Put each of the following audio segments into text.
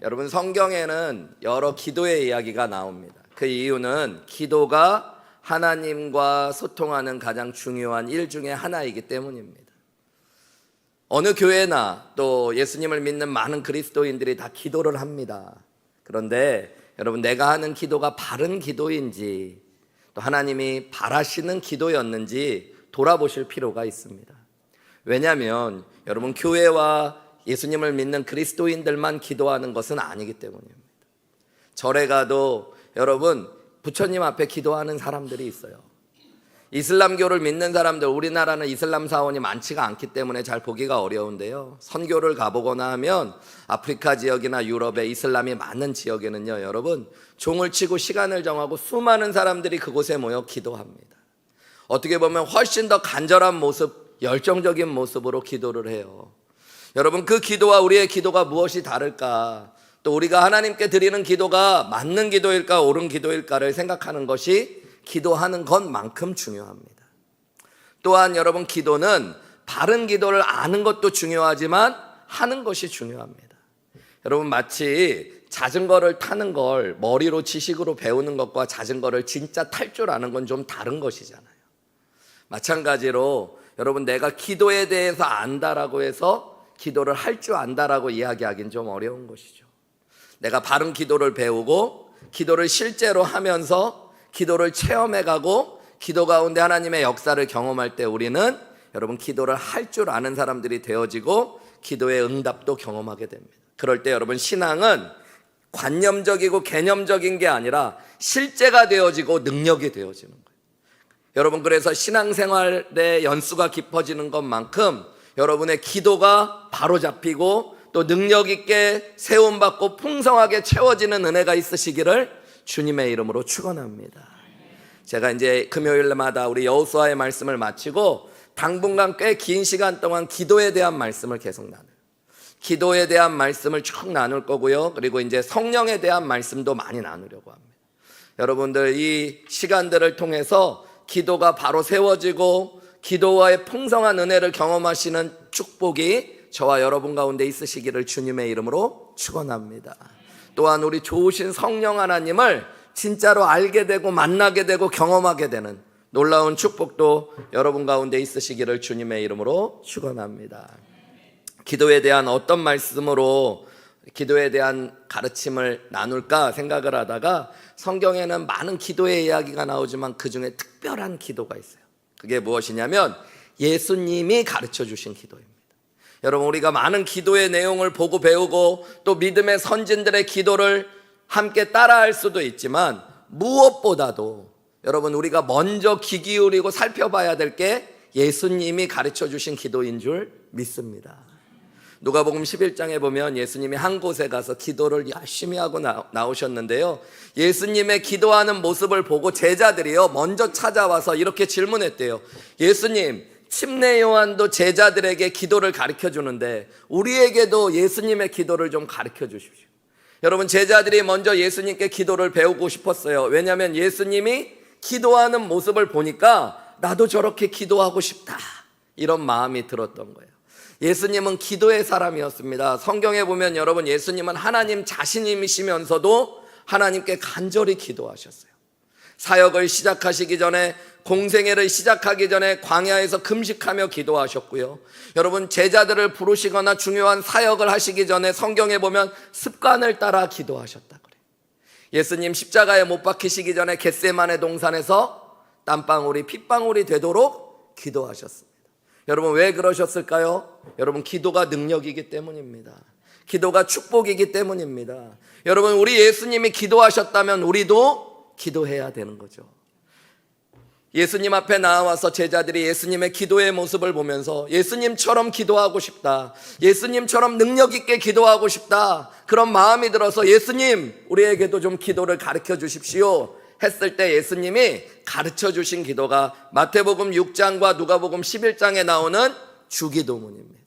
여러분, 성경에는 여러 기도의 이야기가 나옵니다. 그 이유는 기도가 하나님과 소통하는 가장 중요한 일 중에 하나이기 때문입니다. 어느 교회나 또 예수님을 믿는 많은 그리스도인들이 다 기도를 합니다. 그런데 여러분, 내가 하는 기도가 바른 기도인지 또 하나님이 바라시는 기도였는지 돌아보실 필요가 있습니다. 왜냐하면 여러분, 교회와 예수님을 믿는 그리스도인들만 기도하는 것은 아니기 때문입니다. 절에 가도 여러분, 부처님 앞에 기도하는 사람들이 있어요. 이슬람교를 믿는 사람들, 우리나라는 이슬람 사원이 많지가 않기 때문에 잘 보기가 어려운데요, 선교를 가보거나 하면 아프리카 지역이나 유럽의 이슬람이 많은 지역에는요, 여러분, 종을 치고 시간을 정하고 수많은 사람들이 그곳에 모여 기도합니다. 어떻게 보면 훨씬 더 간절한 모습, 열정적인 모습으로 기도를 해요. 여러분, 그 기도와 우리의 기도가 무엇이 다를까? 또 우리가 하나님께 드리는 기도가 맞는 기도일까, 옳은 기도일까를 생각하는 것이 기도하는 것만큼 중요합니다. 또한 여러분, 기도는 바른 기도를 아는 것도 중요하지만 하는 것이 중요합니다. 여러분, 마치 자전거를 타는 걸 머리로 지식으로 배우는 것과 자전거를 진짜 탈 줄 아는 건 좀 다른 것이잖아요. 마찬가지로 여러분, 내가 기도에 대해서 안다라고 해서 기도를 할 줄 안다라고 이야기하기는 좀 어려운 것이죠. 내가 바른 기도를 배우고 기도를 실제로 하면서 기도를 체험해가고 기도 가운데 하나님의 역사를 경험할 때 우리는 여러분, 기도를 할 줄 아는 사람들이 되어지고 기도의 응답도 경험하게 됩니다. 그럴 때 여러분, 신앙은 관념적이고 개념적인 게 아니라 실제가 되어지고 능력이 되어지는 거예요. 여러분, 그래서 신앙생활의 연수가 깊어지는 것만큼 여러분의 기도가 바로 잡히고 또 능력 있게 세움받고 풍성하게 채워지는 은혜가 있으시기를 주님의 이름으로 축원합니다. 제가 이제 금요일마다 우리 여호수아의 말씀을 마치고 당분간 꽤 긴 시간 동안 기도에 대한 말씀을 계속 나눠요. 기도에 대한 말씀을 쭉 나눌 거고요, 그리고 이제 성령에 대한 말씀도 많이 나누려고 합니다. 여러분들, 이 시간들을 통해서 기도가 바로 세워지고 기도와의 풍성한 은혜를 경험하시는 축복이 저와 여러분 가운데 있으시기를 주님의 이름으로 축원합니다. 또한 우리 좋으신 성령 하나님을 진짜로 알게 되고 만나게 되고 경험하게 되는 놀라운 축복도 여러분 가운데 있으시기를 주님의 이름으로 축원합니다. 기도에 대한 어떤 말씀으로 기도에 대한 가르침을 나눌까 생각을 하다가 성경에는 많은 기도의 이야기가 나오지만 그 중에 특별한 기도가 있어요. 그게 무엇이냐면 예수님이 가르쳐 주신 기도입니다. 여러분, 우리가 많은 기도의 내용을 보고 배우고 또 믿음의 선진들의 기도를 함께 따라할 수도 있지만 무엇보다도 여러분, 우리가 먼저 귀 기울이고 살펴봐야 될 게 예수님이 가르쳐 주신 기도인 줄 믿습니다. 누가복음 11장에 보면 예수님이 한 곳에 가서 기도를 열심히 하고 나오셨는데요, 예수님의 기도하는 모습을 보고 제자들이요 먼저 찾아와서 이렇게 질문했대요. 예수님, 침례 요한도 제자들에게 기도를 가르쳐 주는데 우리에게도 예수님의 기도를 좀 가르쳐 주십시오. 여러분, 제자들이 먼저 예수님께 기도를 배우고 싶었어요. 왜냐하면 예수님이 기도하는 모습을 보니까 나도 저렇게 기도하고 싶다, 이런 마음이 들었던 거예요. 예수님은 기도의 사람이었습니다. 성경에 보면 여러분, 예수님은 하나님 자신이시면서도 하나님께 간절히 기도하셨어요. 사역을 시작하시기 전에, 공생애를 시작하기 전에 광야에서 금식하며 기도하셨고요, 여러분, 제자들을 부르시거나 중요한 사역을 하시기 전에 성경에 보면 습관을 따라 기도하셨다 그래요. 예수님 십자가에 못 박히시기 전에 겟세마네 동산에서 땀방울이 핏방울이 되도록 기도하셨습니다. 여러분, 왜 그러셨을까요? 여러분, 기도가 능력이기 때문입니다. 기도가 축복이기 때문입니다. 여러분, 우리 예수님이 기도하셨다면 우리도 기도해야 되는 거죠. 예수님 앞에 나와서 제자들이 예수님의 기도의 모습을 보면서 예수님처럼 기도하고 싶다, 예수님처럼 능력 있게 기도하고 싶다, 그런 마음이 들어서 예수님, 우리에게도 좀 기도를 가르쳐 주십시오 했을 때 예수님이 가르쳐 주신 기도가 마태복음 6장과 누가복음 11장에 나오는 주기도문입니다.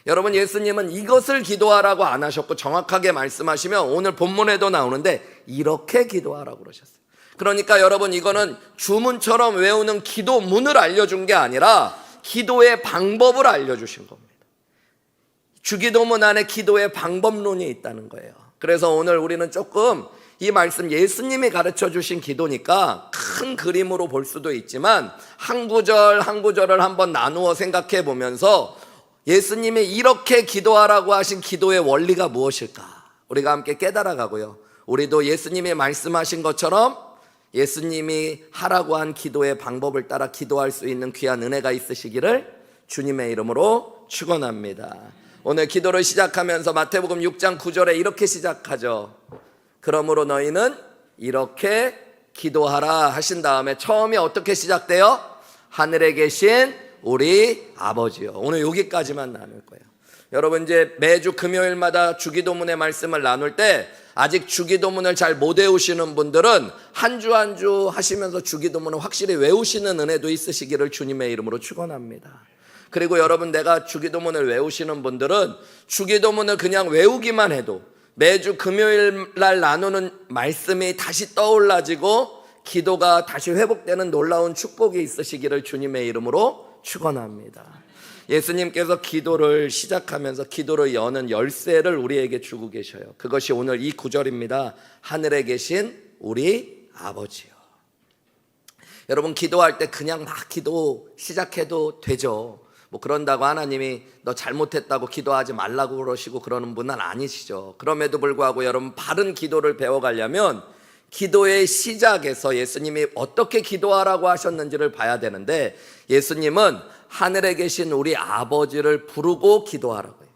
여러분, 예수님은 이것을 기도하라고 안 하셨고 정확하게 말씀하시면 오늘 본문에도 나오는데 이렇게 기도하라고 그러셨어요. 그러니까 여러분, 이거는 주문처럼 외우는 기도문을 알려준 게 아니라 기도의 방법을 알려주신 겁니다. 주기도문 안에 기도의 방법론이 있다는 거예요. 그래서 오늘 우리는 조금 이 말씀 예수님이 가르쳐 주신 기도니까 큰 그림으로 볼 수도 있지만 한 구절 한 구절을 한번 나누어 생각해 보면서 예수님이 이렇게 기도하라고 하신 기도의 원리가 무엇일까 우리가 함께 깨달아 가고요. 우리도 예수님이 말씀하신 것처럼 예수님이 하라고 한 기도의 방법을 따라 기도할 수 있는 귀한 은혜가 있으시기를 주님의 이름으로 축원합니다. 오늘 기도를 시작하면서 마태복음 6장 9절에 이렇게 시작하죠. 그러므로 너희는 이렇게 기도하라 하신 다음에 처음이 어떻게 시작돼요? 하늘에 계신 우리 아버지요. 오늘 여기까지만 나눌 거예요. 여러분 이제 매주 금요일마다 주기도문의 말씀을 나눌 때 아직 주기도문을 잘 못 외우시는 분들은 한 주 한 주 하시면서 주기도문을 확실히 외우시는 은혜도 있으시기를 주님의 이름으로 축원합니다. 그리고 여러분 내가 주기도문을 외우시는 분들은 주기도문을 그냥 외우기만 해도 매주 금요일 날 나누는 말씀이 다시 떠올라지고 기도가 다시 회복되는 놀라운 축복이 있으시기를 주님의 이름으로 축원합니다. 예수님께서 기도를 시작하면서 기도를 여는 열쇠를 우리에게 주고 계셔요. 그것이 오늘 이 구절입니다. 하늘에 계신 우리 아버지요. 여러분 기도할 때 그냥 막 기도 시작해도 되죠. 뭐 그런다고 하나님이 너 잘못했다고 기도하지 말라고 그러시고 그러는 분은 아니시죠. 그럼에도 불구하고 여러분 바른 기도를 배워가려면 기도의 시작에서 예수님이 어떻게 기도하라고 하셨는지를 봐야 되는데 예수님은 하늘에 계신 우리 아버지를 부르고 기도하라고 해요.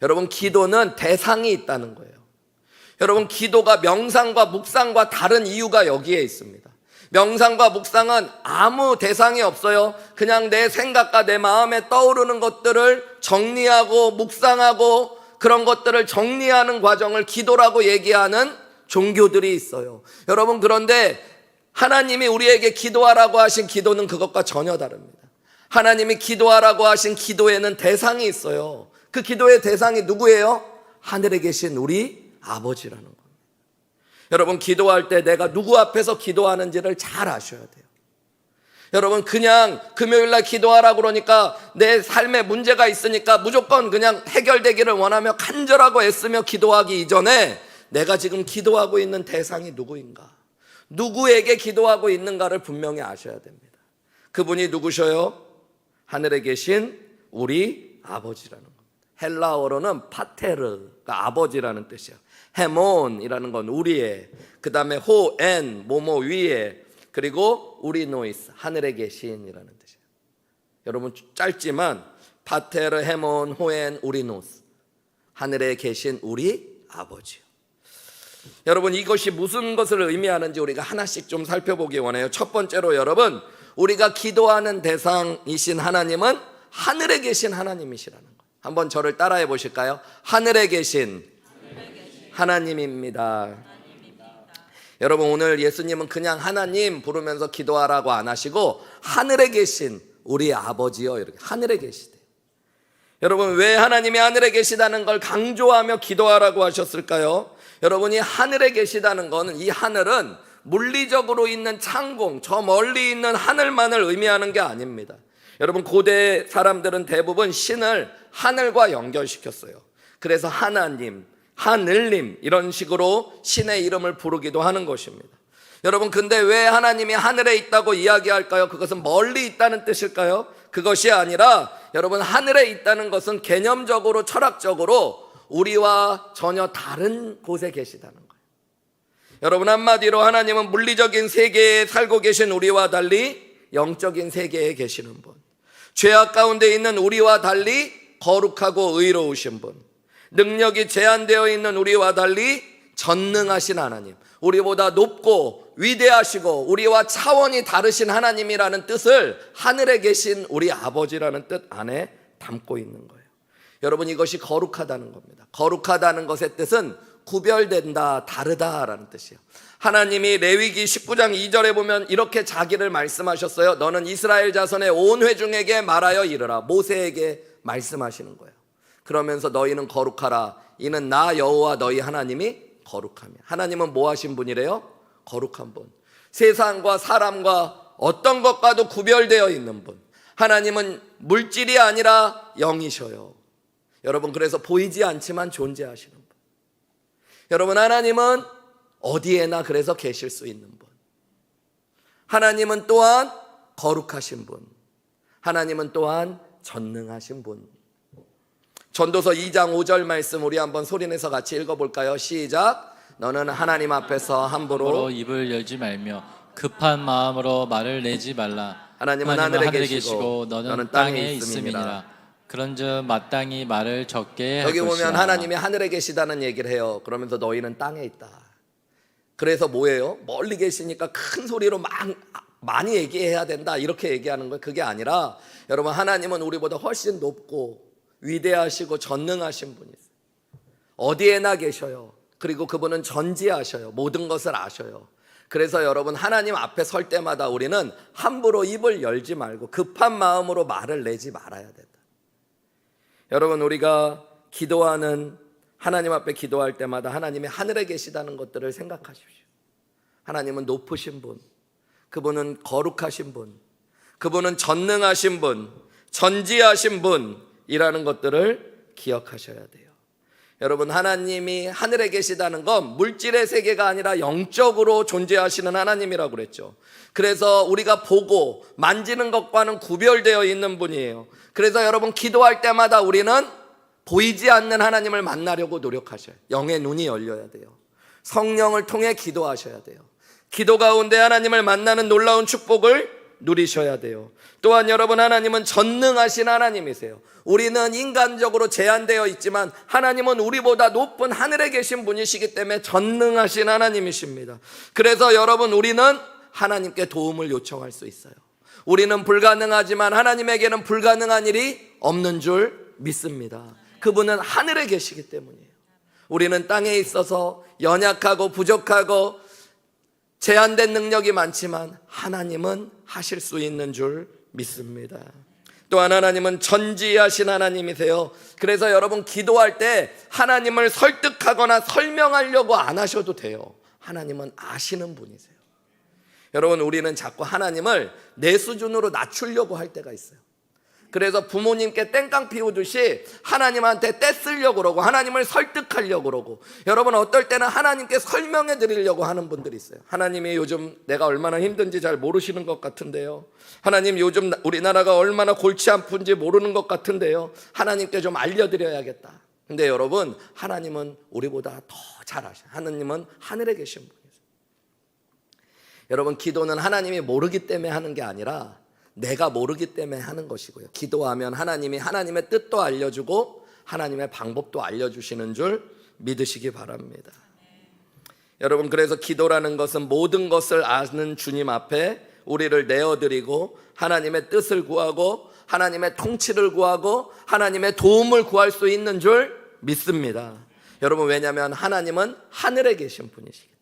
여러분 기도는 대상이 있다는 거예요. 여러분 기도가 명상과 묵상과 다른 이유가 여기에 있습니다. 명상과 묵상은 아무 대상이 없어요. 그냥 내 생각과 내 마음에 떠오르는 것들을 정리하고 묵상하고 그런 것들을 정리하는 과정을 기도라고 얘기하는 종교들이 있어요. 여러분 그런데 하나님이 우리에게 기도하라고 하신 기도는 그것과 전혀 다릅니다. 하나님이 기도하라고 하신 기도에는 대상이 있어요. 그 기도의 대상이 누구예요? 하늘에 계신 우리 아버지라는 겁니다. 여러분 기도할 때 내가 누구 앞에서 기도하는지를 잘 아셔야 돼요. 여러분 그냥 금요일날 기도하라고 그러니까 내 삶에 문제가 있으니까 무조건 그냥 해결되기를 원하며 간절하고 애쓰며 기도하기 이전에 내가 지금 기도하고 있는 대상이 누구인가, 누구에게 기도하고 있는가를 분명히 아셔야 됩니다. 그분이 누구셔요? 하늘에 계신 우리 아버지라는 겁니다. 헬라어로는 파테르가 아버지라는 뜻이에요. 헤몬이라는 건 우리의, 그 다음에 호엔 뭐뭐 위에, 그리고 우리노이스 하늘에 계신이라는 뜻이에요. 여러분 짧지만 파테르 헤몬 호엔 우리노스 하늘에 계신 우리 아버지요. 여러분 이것이 무슨 것을 의미하는지 우리가 하나씩 좀 살펴보기 원해요. 첫 번째로 여러분 우리가 기도하는 대상이신 하나님은 하늘에 계신 하나님이시라는 거예요. 한번 저를 따라해 보실까요? 하늘에 계신 하나님입니다. 여러분 오늘 예수님은 그냥 하나님 부르면서 기도하라고 안 하시고 하늘에 계신 우리 아버지요 이렇게 하늘에 계시대요. 여러분 왜 하나님이 하늘에 계시다는 걸 강조하며 기도하라고 하셨을까요? 여러분이 하늘에 계시다는 거는 이 하늘은 물리적으로 있는 창공, 저 멀리 있는 하늘만을 의미하는 게 아닙니다. 여러분 고대 사람들은 대부분 신을 하늘과 연결시켰어요. 그래서 하나님, 하늘님 이런 식으로 신의 이름을 부르기도 하는 것입니다. 여러분 근데 왜 하나님이 하늘에 있다고 이야기할까요? 그것은 멀리 있다는 뜻일까요? 그것이 아니라 여러분 하늘에 있다는 것은 개념적으로 철학적으로 우리와 전혀 다른 곳에 계시다는 거예요. 여러분 한마디로 하나님은 물리적인 세계에 살고 계신 우리와 달리 영적인 세계에 계시는 분, 죄악 가운데 있는 우리와 달리 거룩하고 의로우신 분, 능력이 제한되어 있는 우리와 달리 전능하신 하나님, 우리보다 높고 위대하시고 우리와 차원이 다르신 하나님이라는 뜻을 하늘에 계신 우리 아버지라는 뜻 안에 담고 있는 거예요. 여러분 이것이 거룩하다는 겁니다. 거룩하다는 것의 뜻은 구별된다, 다르다라는 뜻이에요. 하나님이 레위기 19장 2절에 보면 이렇게 자기를 말씀하셨어요. 너는 이스라엘 자손의 온 회중에게 말하여 이르라. 모세에게 말씀하시는 거예요. 그러면서 너희는 거룩하라. 이는 나 여호와 너희 하나님이 거룩하며. 하나님은 뭐 하신 분이래요? 거룩한 분. 세상과 사람과 어떤 것과도 구별되어 있는 분. 하나님은 물질이 아니라 영이셔요. 여러분 그래서 보이지 않지만 존재하시는 분. 여러분, 하나님은 어디에나 그래서 계실 수 있는 분. 하나님은 또한 거룩하신 분. 하나님은 또한 전능하신 분. 전도서 2장 5절 말씀 우리 한번 소리내서 같이 읽어볼까요? 시작. 너는 하나님 앞에서 함부로 입을 열지 말며 급한 마음으로 말을 내지 말라. 하나님은 하늘에 계시고 너는 땅에 있음이니라. 그런즉 마땅히 말을 적게 할 여기 것이라. 보면 하나님이 하늘에 계시다는 얘기를 해요. 그러면서 너희는 땅에 있다. 그래서 뭐예요? 멀리 계시니까 큰 소리로 많이 얘기해야 된다 이렇게 얘기하는 거예요. 그게 아니라 여러분, 하나님은 우리보다 훨씬 높고 위대하시고 전능하신 분이세요. 어디에나 계셔요. 그리고 그분은 전지하셔요. 모든 것을 아셔요. 그래서 여러분, 하나님 앞에 설 때마다 우리는 함부로 입을 열지 말고 급한 마음으로 말을 내지 말아야 된다. 여러분, 우리가 기도하는, 하나님 앞에 기도할 때마다 하나님이 하늘에 계시다는 것들을 생각하십시오. 하나님은 높으신 분, 그분은 거룩하신 분, 그분은 전능하신 분, 전지하신 분이라는 것들을 기억하셔야 돼요. 여러분, 하나님이 하늘에 계시다는 건 물질의 세계가 아니라 영적으로 존재하시는 하나님이라고 그랬죠. 그래서 우리가 보고 만지는 것과는 구별되어 있는 분이에요. 그래서 여러분, 기도할 때마다 우리는 보이지 않는 하나님을 만나려고 노력하셔요. 영의 눈이 열려야 돼요. 성령을 통해 기도하셔야 돼요. 기도 가운데 하나님을 만나는 놀라운 축복을 누리셔야 돼요. 또한 여러분, 하나님은 전능하신 하나님이세요. 우리는 인간적으로 제한되어 있지만 하나님은 우리보다 높은 하늘에 계신 분이시기 때문에 전능하신 하나님이십니다. 그래서 여러분, 우리는 하나님께 도움을 요청할 수 있어요. 우리는 불가능하지만 하나님에게는 불가능한 일이 없는 줄 믿습니다. 그분은 하늘에 계시기 때문이에요. 우리는 땅에 있어서 연약하고 부족하고 제한된 능력이 많지만 하나님은 하실 수 있는 줄 믿습니다. 또한 하나님은 전지하신 하나님이세요. 그래서 여러분, 기도할 때 하나님을 설득하거나 설명하려고 안 하셔도 돼요. 하나님은 아시는 분이세요. 여러분, 우리는 자꾸 하나님을 내 수준으로 낮추려고 할 때가 있어요. 그래서 부모님께 땡깡 피우듯이 하나님한테 떼쓰려고 그러고 하나님을 설득하려고 그러고, 여러분, 어떨 때는 하나님께 설명해 드리려고 하는 분들이 있어요. 하나님이 요즘 내가 얼마나 힘든지 잘 모르시는 것 같은데요. 하나님, 요즘 우리나라가 얼마나 골치 아픈지 모르는 것 같은데요. 하나님께 좀 알려드려야겠다. 근데 여러분, 하나님은 우리보다 더 잘 아셔요. 하나님은 하늘에 계신 분이세요. 여러분, 기도는 하나님이 모르기 때문에 하는 게 아니라 내가 모르기 때문에 하는 것이고요. 기도하면 하나님이 하나님의 뜻도 알려주고 하나님의 방법도 알려주시는 줄 믿으시기 바랍니다. 여러분, 그래서 기도라는 것은 모든 것을 아는 주님 앞에 우리를 내어드리고 하나님의 뜻을 구하고 하나님의 통치를 구하고 하나님의 도움을 구할 수 있는 줄 믿습니다. 여러분, 왜냐하면 하나님은 하늘에 계신 분이시기 때문에.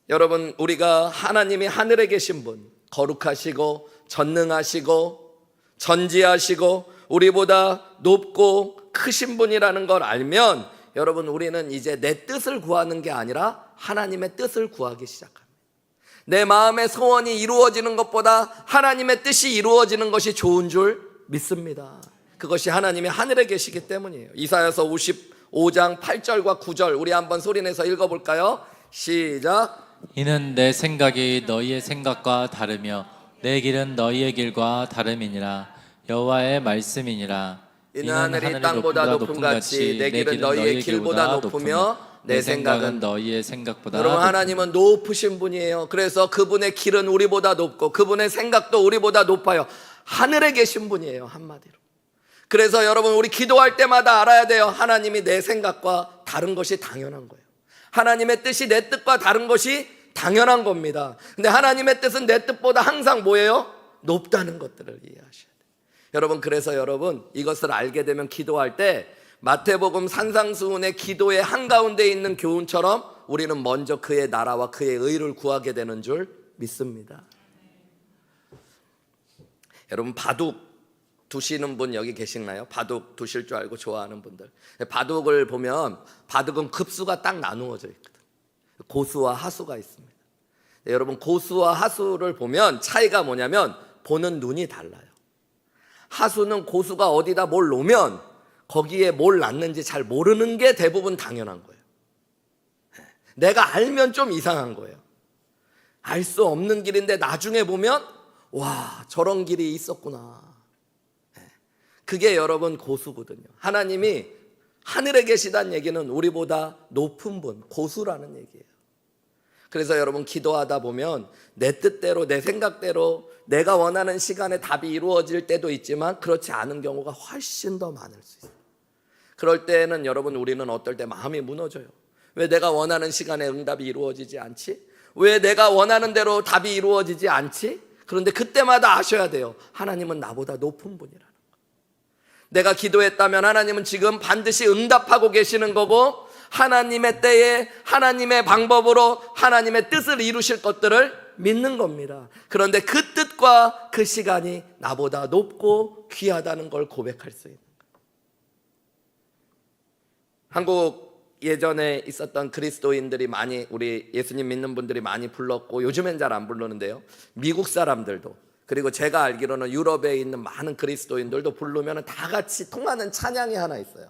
여러분, 우리가 하나님이 하늘에 계신 분, 거룩하시고 전능하시고 전지하시고 우리보다 높고 크신 분이라는 걸 알면 여러분, 우리는 이제 내 뜻을 구하는 게 아니라 하나님의 뜻을 구하기 시작합니다. 내 마음의 소원이 이루어지는 것보다 하나님의 뜻이 이루어지는 것이 좋은 줄 믿습니다. 그것이 하나님이 하늘에 계시기 때문이에요. 이사야서 55장 8절과 9절 우리 한번 소리내서 읽어볼까요? 시작. 이는 내 생각이 너희의 생각과 다르며 내 길은 너희의 길과 다름이니라. 여호와의 말씀이니라. 이는 하늘이 땅보다 높음 같이 내 길은 너희의 길보다 높으며 내 생각은 너희의 생각보다 여러분, 하나님은 높으신 분이에요. 그래서 그분의 길은 우리보다 높고 그분의 생각도 우리보다 높아요. 하늘에 계신 분이에요, 한마디로. 그래서 여러분, 우리 기도할 때마다 알아야 돼요. 하나님이 내 생각과 다른 것이 당연한 거예요. 하나님의 뜻이 내 뜻과 다른 것이 당연한 겁니다. 근데 하나님의 뜻은 내 뜻보다 항상 뭐예요? 높다는 것들을 이해하셔야 돼요. 여러분, 그래서 여러분, 이것을 알게 되면 기도할 때 마태복음 산상수훈의 기도의 한가운데 있는 교훈처럼 우리는 먼저 그의 나라와 그의 의를 구하게 되는 줄 믿습니다. 여러분, 바둑 두시는 분 여기 계시나요? 바둑 두실 줄 알고 좋아하는 분들. 바둑을 보면 바둑은 급수가 딱 나누어져 있거든. 고수와 하수가 있습니다. 여러분, 고수와 하수를 보면 차이가 뭐냐면 보는 눈이 달라요. 하수는 고수가 어디다 뭘 놓으면 거기에 뭘 낳는지 잘 모르는 게 대부분 당연한 거예요. 내가 알면 좀 이상한 거예요. 알 수 없는 길인데 나중에 보면 와, 저런 길이 있었구나. 그게 여러분 고수거든요. 하나님이 하늘에 계시다는 얘기는 우리보다 높은 분, 고수라는 얘기예요. 그래서 여러분 기도하다 보면 내 뜻대로, 내 생각대로 내가 원하는 시간에 답이 이루어질 때도 있지만 그렇지 않은 경우가 훨씬 더 많을 수 있어요. 그럴 때는 여러분 우리는 어떨 때 마음이 무너져요. 왜 내가 원하는 시간에 응답이 이루어지지 않지? 왜 내가 원하는 대로 답이 이루어지지 않지? 그런데 그때마다 아셔야 돼요. 하나님은 나보다 높은 분이라는 거. 내가 기도했다면 하나님은 지금 반드시 응답하고 계시는 거고, 하나님의 때에 하나님의 방법으로 하나님의 뜻을 이루실 것들을 믿는 겁니다. 그런데 그 뜻과 그 시간이 나보다 높고 귀하다는 걸 고백할 수 있는 거예요. 한국 예전에 있었던 그리스도인들이 많이, 우리 예수님 믿는 분들이 많이 불렀고 요즘엔 잘 안 부르는데요, 미국 사람들도, 그리고 제가 알기로는 유럽에 있는 많은 그리스도인들도 부르면 다 같이 통하는 찬양이 하나 있어요.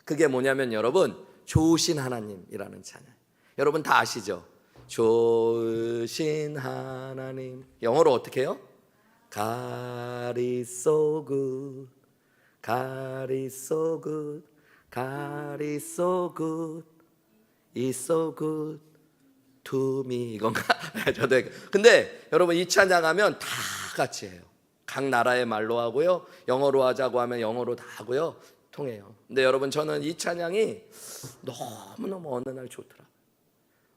그게 뭐냐면 여러분, 좋으신 하나님이라는 찬양. 여러분 다 아시죠? 좋으신 하나님. 영어로 어떻게 해요? God is so good, God is so good, God is so good, is so good to me. 이건가? 저도. 근데 여러분 이 찬양하면 다 같이 해요. 각 나라의 말로 하고요, 영어로 하자고 하면 영어로 다 하고요, 통해요. 근데 여러분 저는 이 찬양이 너무너무 어느 날 좋더라고요.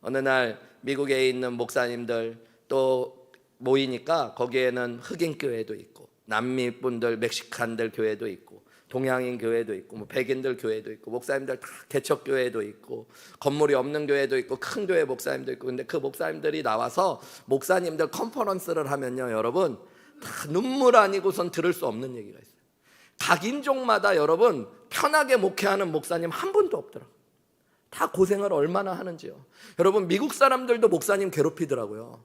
어느 날 미국에 있는 목사님들 또 모이니까 거기에는 흑인 교회도 있고 남미 분들, 멕시칸들 교회도 있고 동양인 교회도 있고 뭐 백인들 교회도 있고 목사님들 다 개척 교회도 있고 건물이 없는 교회도 있고 큰 교회 목사님도 있고. 근데 그 목사님들이 나와서 목사님들 컨퍼런스를 하면요, 여러분 다 눈물 아니고선 들을 수 없는 얘기가 있어요. 각 인종마다 여러분 편하게 목회하는 목사님 한 분도 없더라고요. 다 고생을 얼마나 하는지요. 여러분 미국 사람들도 목사님 괴롭히더라고요.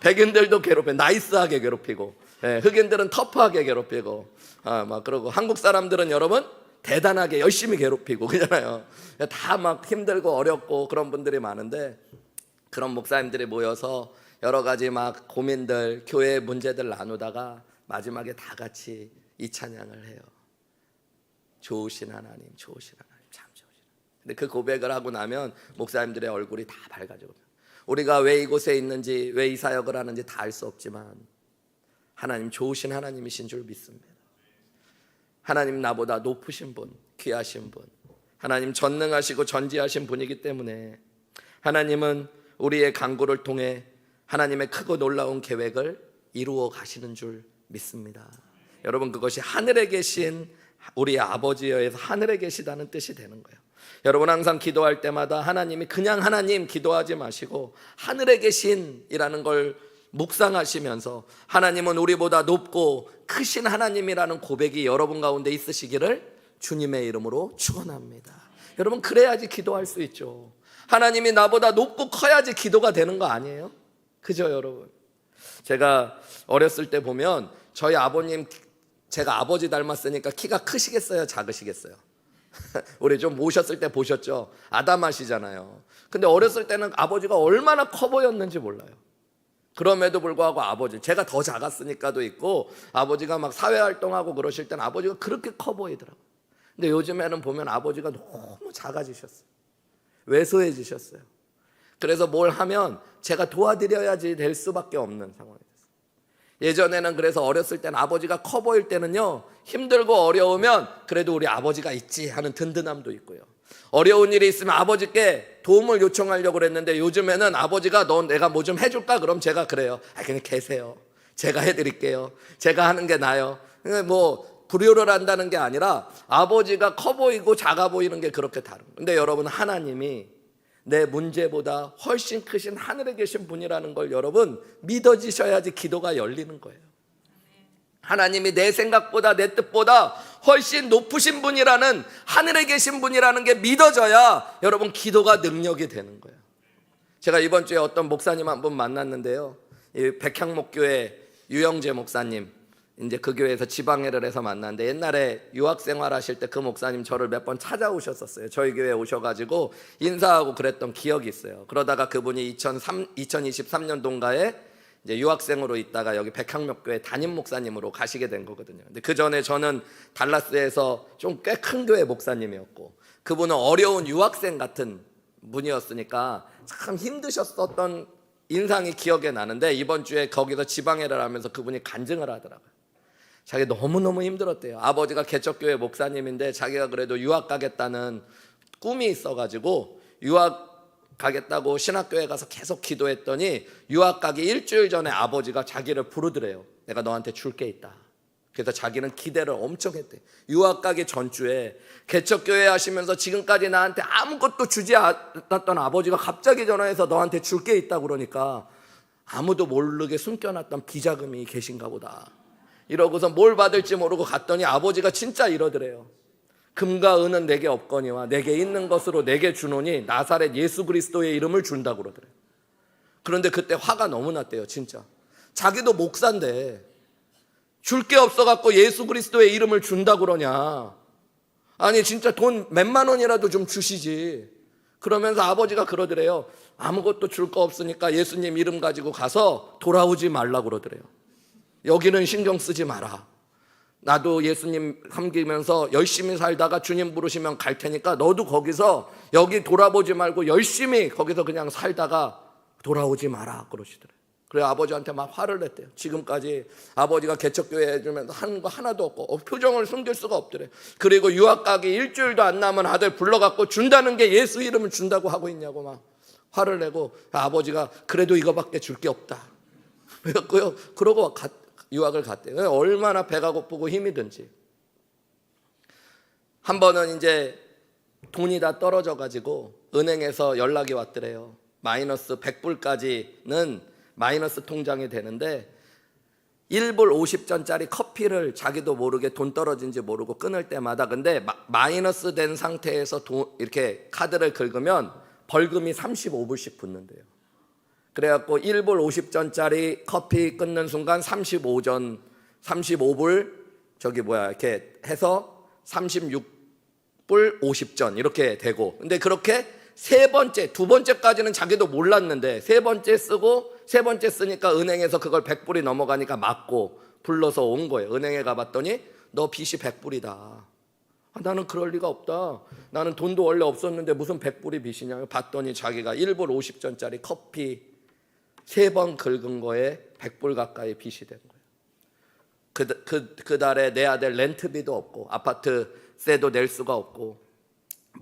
백인들도 괴롭혀, 나이스하게 괴롭히고, 흑인들은 터프하게 괴롭히고, 막 그러고 한국 사람들은 여러분 대단하게 열심히 괴롭히고 그러잖아요. 다 막 힘들고 어렵고 그런 분들이 많은데, 그런 목사님들이 모여서 여러 가지 막 고민들, 교회 문제들 나누다가 마지막에 다 같이 이 찬양을 해요. 좋으신 하나님, 좋으신 하나님, 참 좋으신 하나님. 근데 그 고백을 하고 나면 목사님들의 얼굴이 다 밝아져요. 우리가 왜 이곳에 있는지, 왜 이 사역을 하는지 다 알 수 없지만 하나님 좋으신 하나님이신 줄 믿습니다. 하나님 나보다 높으신 분, 귀하신 분, 하나님 전능하시고 전지하신 분이기 때문에 하나님은 우리의 간구를 통해 하나님의 크고 놀라운 계획을 이루어 가시는 줄 믿습니다. 여러분 그것이 하늘에 계신 우리의 아버지여서 하늘에 계시다는 뜻이 되는 거예요. 여러분 항상 기도할 때마다 하나님이 그냥 하나님 기도하지 마시고 하늘에 계신이라는 걸 묵상하시면서 하나님은 우리보다 높고 크신 하나님이라는 고백이 여러분 가운데 있으시기를 주님의 이름으로 축원합니다. 여러분 그래야지 기도할 수 있죠. 하나님이 나보다 높고 커야지 기도가 되는 거 아니에요? 그죠 여러분? 제가 어렸을 때 보면 저희 아버님, 제가 아버지 닮았으니까 키가 크시겠어요, 작으시겠어요? 우리 좀 모셨을 때 보셨죠? 아담하시잖아요. 근데 어렸을 때는 아버지가 얼마나 커 보였는지 몰라요. 그럼에도 불구하고 아버지, 제가 더 작았으니까도 있고 아버지가 막 사회활동하고 그러실 때는 아버지가 그렇게 커 보이더라고요. 근데 요즘에는 보면 아버지가 너무 작아지셨어요. 왜소해지셨어요. 그래서 뭘 하면 제가 도와드려야지 될 수밖에 없는 상황이 됐어요. 예전에는 그래서 어렸을 때는 아버지가 커 보일 때는요, 힘들고 어려우면 그래도 우리 아버지가 있지 하는 든든함도 있고요, 어려운 일이 있으면 아버지께 도움을 요청하려고 그랬는데 요즘에는 아버지가 너 내가 뭐 좀 해줄까? 그럼 제가 그래요. 그냥 계세요. 제가 해드릴게요. 제가 하는 게 나아요. 뭐 불효를 한다는 게 아니라 아버지가 커 보이고 작아 보이는 게 그렇게 다른 거예요. 근데 여러분 하나님이 내 문제보다 훨씬 크신 하늘에 계신 분이라는 걸 여러분 믿어지셔야지 기도가 열리는 거예요. 하나님이 내 생각보다 내 뜻보다 훨씬 높으신 분이라는, 하늘에 계신 분이라는 게 믿어져야 여러분 기도가 능력이 되는 거예요. 제가 이번 주에 어떤 목사님 한 분 만났는데요, 이 백향목교회 유영재 목사님, 이제 그 교회에서 지방회를 해서 만났는데, 옛날에 유학 생활하실 때 그 목사님 저를 몇 번 찾아오셨었어요. 저희 교회에 오셔가지고 인사하고 그랬던 기억이 있어요. 그러다가 그분이 2023년도인가에 이제 유학생으로 있다가 여기 백향목교회 담임 목사님으로 가시게 된 거거든요. 근데 그 전에 저는 달라스에서 좀 꽤 큰 교회 목사님이었고, 그분은 어려운 유학생 같은 분이었으니까 참 힘드셨었던 인상이 기억에 나는데, 이번 주에 거기서 지방회를 하면서 그분이 간증을 하더라고요. 자기 너무너무 힘들었대요. 아버지가 개척교회 목사님인데 자기가 그래도 유학 가겠다는 꿈이 있어가지고 유학 가겠다고 신학교에 가서 계속 기도했더니 유학 가기 일주일 전에 아버지가 자기를 부르더래요. 내가 너한테 줄 게 있다. 그래서 자기는 기대를 엄청 했대. 유학 가기 전주에 개척교회 하시면서 지금까지 나한테 아무것도 주지 않았던 아버지가 갑자기 전화해서 너한테 줄 게 있다고 그러니까 아무도 모르게 숨겨놨던 비자금이 계신가 보다 이러고서 뭘 받을지 모르고 갔더니 아버지가 진짜 이러더래요. 금과 은은 내게 없거니와 내게 있는 것으로 내게 주노니 나사렛 예수 그리스도의 이름을 준다고 그러더래요. 그런데 그때 화가 너무 났대요. 진짜 자기도 목사인데 줄 게 없어갖고 예수 그리스도의 이름을 준다고 그러냐. 아니 진짜 돈 몇만 원이라도 좀 주시지. 그러면서 아버지가 그러더래요. 아무것도 줄 거 없으니까 예수님 이름 가지고 가서 돌아오지 말라고 그러더래요. 여기는 신경 쓰지 마라. 나도 예수님 섬기면서 열심히 살다가 주님 부르시면 갈 테니까 너도 거기서 여기 돌아보지 말고 열심히 거기서 그냥 살다가 돌아오지 마라 그러시더래요. 그래 아버지한테 막 화를 냈대요. 지금까지 아버지가 개척교회 해주면서 하는 거 하나도 없고 표정을 숨길 수가 없더래. 그리고 유학 가기 일주일도 안 남은 아들 불러갖고 준다는 게 예수 이름을 준다고 하고 있냐고 막 화를 내고, 아버지가 그래도 이거밖에 줄 게 없다 그랬고요. 그러고 유학을 갔대요. 얼마나 배가 고프고 힘이 든지. 한 번은 이제 돈이 다 떨어져가지고 은행에서 연락이 왔더래요. 마이너스 100불까지는 마이너스 통장이 되는데 1불 50전짜리 커피를 자기도 모르게 돈 떨어진지 모르고 끊을 때마다, 근데 마이너스 된 상태에서 이렇게 카드를 긁으면 벌금이 35불씩 붙는데요. 그래갖고 1불 50전짜리 커피 끊는 순간 35불 이렇게 해서 36불 50전 이렇게 되고, 근데 그렇게 두 번째까지는 자기도 몰랐는데 세 번째 쓰니까 은행에서 그걸 100불이 넘어가니까 맞고 불러서 온 거예요. 은행에 가봤더니 너 빚이 100불이다. 나는 그럴 리가 없다. 나는 돈도 원래 없었는데 무슨 100불이 빚이냐. 봤더니 자기가 1불 50전짜리 커피 3번 긁은 거에 100불 가까이 빚이 된 거예요. 그 달에 내 아들 렌트비도 없고 아파트세도 낼 수가 없고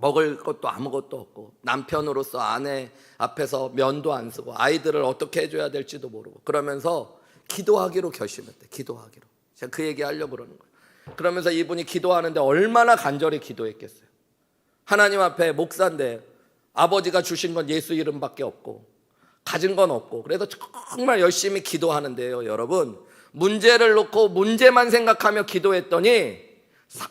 먹을 것도 아무것도 없고 남편으로서 아내 앞에서 면도 안 쓰고 아이들을 어떻게 해줘야 될지도 모르고 그러면서 기도하기로 결심했대. 기도하기로. 제가 그 얘기 하려고 그러는 거예요. 그러면서 이분이 기도하는데 얼마나 간절히 기도했겠어요. 하나님 앞에 목사인데 아버지가 주신 건 예수 이름밖에 없고 가진 건 없고, 그래서 정말 열심히 기도하는데요. 여러분, 문제를 놓고 문제만 생각하며 기도했더니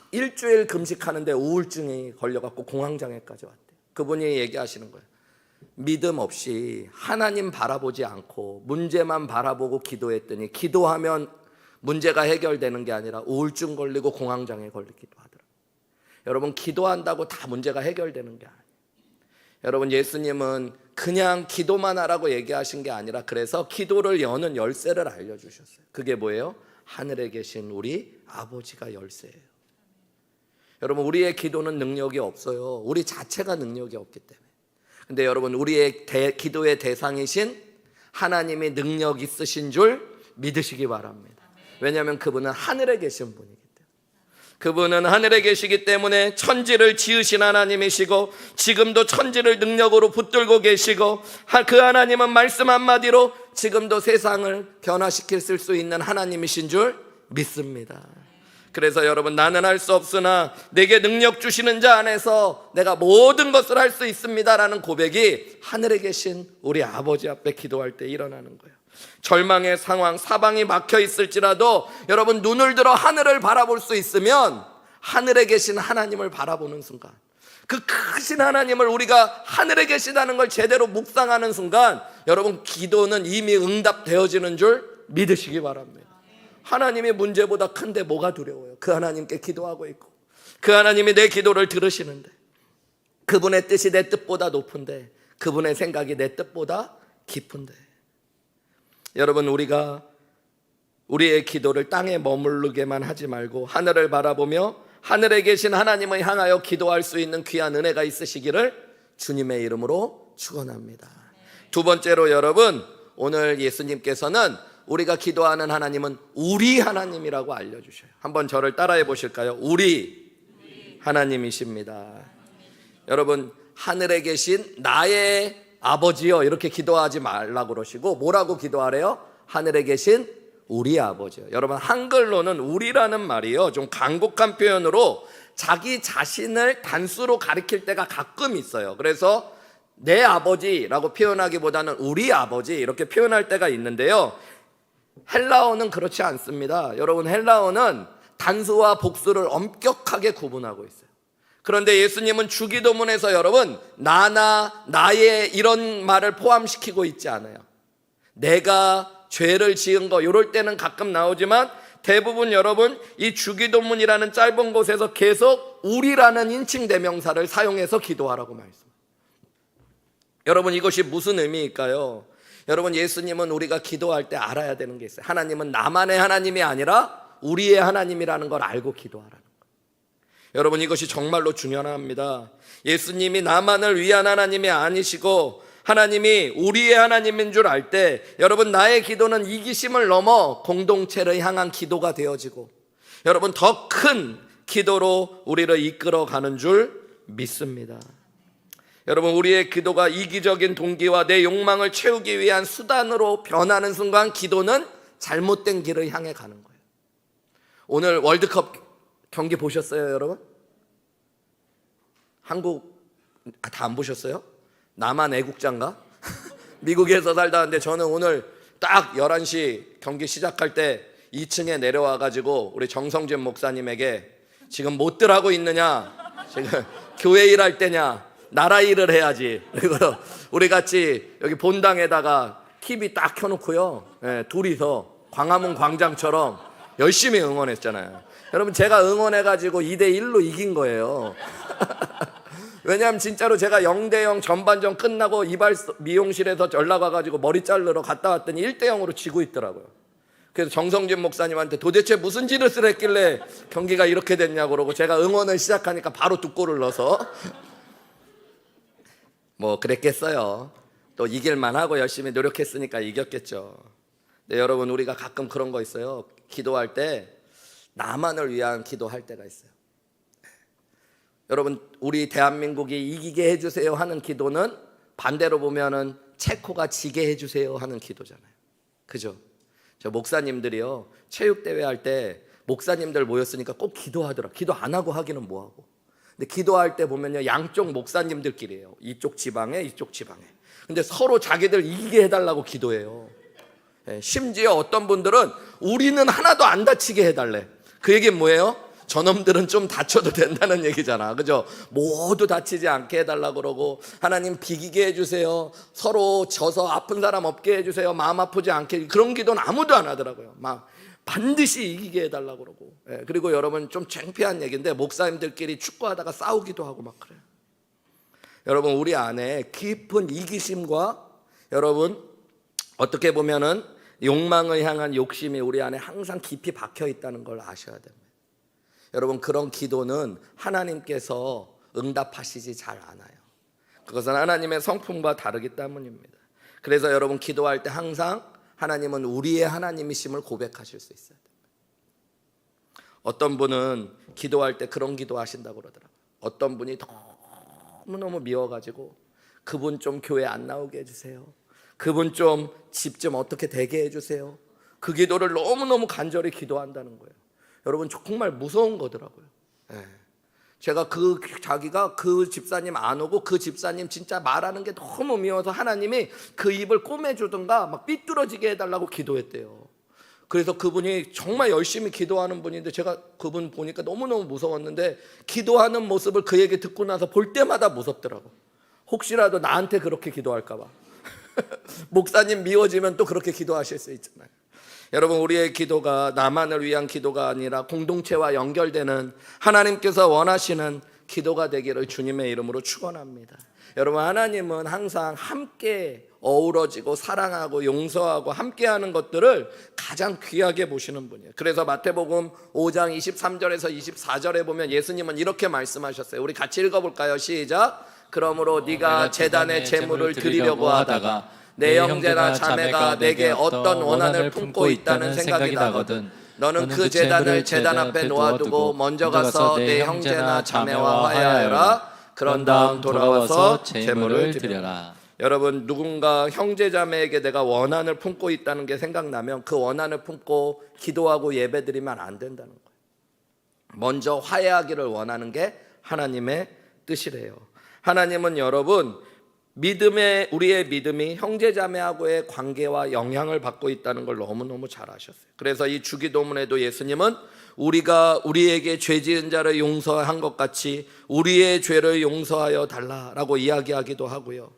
일주일 금식하는데 우울증이 걸려갖고 공황장애까지 왔대요. 그분이 얘기하시는 거예요. 믿음 없이 하나님 바라보지 않고 문제만 바라보고 기도했더니 기도하면 문제가 해결되는 게 아니라 우울증 걸리고 공황장애 걸리기도 하더라고요. 여러분, 기도한다고 다 문제가 해결되는 게 아니에요. 여러분, 예수님은 그냥 기도만 하라고 얘기하신 게 아니라 그래서 기도를 여는 열쇠를 알려주셨어요. 그게 뭐예요? 하늘에 계신 우리 아버지가 열쇠예요. 여러분, 우리의 기도는 능력이 없어요. 우리 자체가 능력이 없기 때문에. 근데 여러분, 우리의 기도의 대상이신 하나님이 능력 있으신 줄 믿으시기 바랍니다. 왜냐하면 그분은 하늘에 계신 분이기 때문에. 그분은 하늘에 계시기 때문에 천지를 지으신 하나님이시고 지금도 천지를 능력으로 붙들고 계시고 그 하나님은 말씀 한마디로 지금도 세상을 변화시킬 수 있는 하나님이신 줄 믿습니다. 그래서 여러분, 나는 할 수 없으나 내게 능력 주시는 자 안에서 내가 모든 것을 할 수 있습니다라는 고백이 하늘에 계신 우리 아버지 앞에 기도할 때 일어나는 거예요. 절망의 상황, 사방이 막혀 있을지라도 여러분, 눈을 들어 하늘을 바라볼 수 있으면 하늘에 계신 하나님을 바라보는 순간, 그 크신 하나님을 우리가 하늘에 계시다는 걸 제대로 묵상하는 순간 여러분, 기도는 이미 응답되어지는 줄 믿으시기 바랍니다. 하나님의 문제보다 큰데 뭐가 두려워요? 그 하나님께 기도하고 있고 그 하나님이 내 기도를 들으시는데 그분의 뜻이 내 뜻보다 높은데 그분의 생각이 내 뜻보다 깊은데 여러분 우리가 우리의 기도를 땅에 머무르게만 하지 말고 하늘을 바라보며 하늘에 계신 하나님을 향하여 기도할 수 있는 귀한 은혜가 있으시기를 주님의 이름으로 축원합니다. 두 번째로 여러분 오늘 예수님께서는 우리가 기도하는 하나님은 우리 하나님이라고 알려주셔요. 한번 저를 따라해 보실까요? 우리 하나님이십니다. 여러분 하늘에 계신 나의 아버지요 이렇게 기도하지 말라고 그러시고 뭐라고 기도하래요? 하늘에 계신 우리 아버지요. 여러분 한글로는 우리라는 말이요 좀 간곡한 표현으로 자기 자신을 단수로 가리킬 때가 가끔 있어요. 그래서 내 아버지라고 표현하기보다는 우리 아버지 이렇게 표현할 때가 있는데요, 헬라어는 그렇지 않습니다. 여러분 헬라어는 단수와 복수를 엄격하게 구분하고 있어요. 그런데 예수님은 주기도문에서 여러분 나나 나의 이런 말을 포함시키고 있지 않아요. 내가 죄를 지은 거 이럴 때는 가끔 나오지만 대부분 여러분 이 주기도문이라는 짧은 곳에서 계속 우리라는 인칭 대명사를 사용해서 기도하라고 말씀합니다. 여러분 이것이 무슨 의미일까요? 여러분 예수님은 우리가 기도할 때 알아야 되는 게 있어요. 하나님은 나만의 하나님이 아니라 우리의 하나님이라는 걸 알고 기도하라는 거예요. 여러분 이것이 정말로 중요합니다. 예수님이 나만을 위한 하나님이 아니시고 하나님이 우리의 하나님인 줄 알 때 여러분 나의 기도는 이기심을 넘어 공동체를 향한 기도가 되어지고 여러분 더 큰 기도로 우리를 이끌어가는 줄 믿습니다. 여러분 우리의 기도가 이기적인 동기와 내 욕망을 채우기 위한 수단으로 변하는 순간 기도는 잘못된 길을 향해 가는 거예요. 오늘 월드컵 경기 보셨어요 여러분? 한국 다 안 보셨어요? 나만 애국자인가? 미국에서 살다 왔는데 저는 오늘 딱 11시 경기 시작할 때 2층에 내려와 가지고 우리 정성진 목사님에게 지금 못들 하고 있느냐, 지금 교회 일할 때냐, 나라 일을 해야지. 그리고 우리 같이 여기 본당에다가 TV 딱 켜놓고요, 둘이서 광화문 광장처럼 열심히 응원했잖아요. 여러분 제가 응원해가지고 2대1로 이긴 거예요. 왜냐하면 진짜로 제가 0대0 전반전 끝나고 이발 미용실에서 연락 와가지고 머리 자르러 갔다 왔더니 1대0으로 지고 있더라고요. 그래서 정성진 목사님한테 도대체 무슨 짓을 했길래 경기가 이렇게 됐냐고 그러고 제가 응원을 시작하니까 바로 2골을 넣어서 뭐 그랬겠어요. 또 이길만 하고 열심히 노력했으니까 이겼겠죠. 근데 여러분 우리가 가끔 그런 거 있어요. 기도할 때 나만을 위한 기도할 때가 있어요. 여러분 우리 대한민국이 이기게 해주세요 하는 기도는 반대로 보면은 체코가 지게 해주세요 하는 기도잖아요. 그죠? 저 목사님들이요 체육대회 할 때 목사님들 모였으니까 꼭 기도하더라. 기도 안 하고 하기는 뭐하고. 근데 기도할 때 보면요 양쪽 목사님들끼리예요. 이쪽 지방에 이쪽 지방에. 근데 서로 자기들 이기게 해달라고 기도해요. 심지어 어떤 분들은 우리는 하나도 안 다치게 해달래. 그 얘기는 뭐예요? 저놈들은 좀 다쳐도 된다는 얘기잖아. 그죠? 모두 다치지 않게 해달라고 그러고 하나님 비기게 해주세요. 서로 져서 아픈 사람 없게 해주세요. 마음 아프지 않게. 그런 기도는 아무도 안 하더라고요. 막 반드시 이기게 해달라고 그러고. 그리고 여러분 좀 창피한 얘기인데 목사님들끼리 축구하다가 싸우기도 하고 막 그래요. 여러분 우리 안에 깊은 이기심과 여러분 어떻게 보면은 욕망을 향한 욕심이 우리 안에 항상 깊이 박혀 있다는 걸 아셔야 됩니다. 여러분 그런 기도는 하나님께서 응답하시지 잘 않아요. 그것은 하나님의 성품과 다르기 때문입니다. 그래서 여러분 기도할 때 항상 하나님은 우리의 하나님이심을 고백하실 수 있어야 됩니다. 어떤 분은 기도할 때 그런 기도 하신다고 그러더라고요. 어떤 분이 너무너무 미워가지고 그분 좀 교회 안 나오게 해주세요. 그분 좀 집 좀 어떻게 되게 해주세요. 그 기도를 너무너무 간절히 기도한다는 거예요. 여러분 정말 무서운 거더라고요. 제가 자기가 그 집사님 안 오고 그 집사님 진짜 말하는 게 너무 미워서 하나님이 그 입을 꼬매주든가 막 삐뚤어지게 해달라고 기도했대요. 그래서 그분이 정말 열심히 기도하는 분인데 제가 그분 보니까 너무너무 무서웠는데 기도하는 모습을 그 얘기 듣고 나서 볼 때마다 무섭더라고. 혹시라도 나한테 그렇게 기도할까 봐. 목사님 미워지면 또 그렇게 기도하실 수 있잖아요. 여러분, 우리의 기도가 나만을 위한 기도가 아니라 공동체와 연결되는 하나님께서 원하시는 기도가 되기를 주님의 이름으로 축원합니다. 여러분, 하나님은 항상 함께 어우러지고 사랑하고 용서하고 함께하는 것들을 가장 귀하게 보시는 분이에요. 그래서 마태복음 5장 23절에서 24절에 보면 예수님은 이렇게 말씀하셨어요. 우리 같이 읽어볼까요? 시작. 그러므로 네가 제단에 제물을 드리려고 하다가 내 형제나 자매가 내게 어떤 원한을 품고 있다는 생각이 나거든 너는 그 제단을 제단 앞에 놓아두고 먼저 가서 내 형제나 자매와 화해하여라. 그런 다음 돌아와서 제물을 드려라. 여러분, 누군가 형제 자매에게 내가 원한을 품고 있다는 게 생각나면 그 원한을 품고 기도하고 예배드리면 안 된다는 거예요. 먼저 화해하기를 원하는 게 하나님의 뜻이래요. 하나님은 여러분, 우리의 믿음이 형제자매하고의 관계와 영향을 받고 있다는 걸 너무너무 잘 아셨어요. 그래서 이 주기도문에도 예수님은 우리가 우리에게 죄 지은 자를 용서한 것 같이 우리의 죄를 용서하여 달라라고 이야기하기도 하고요.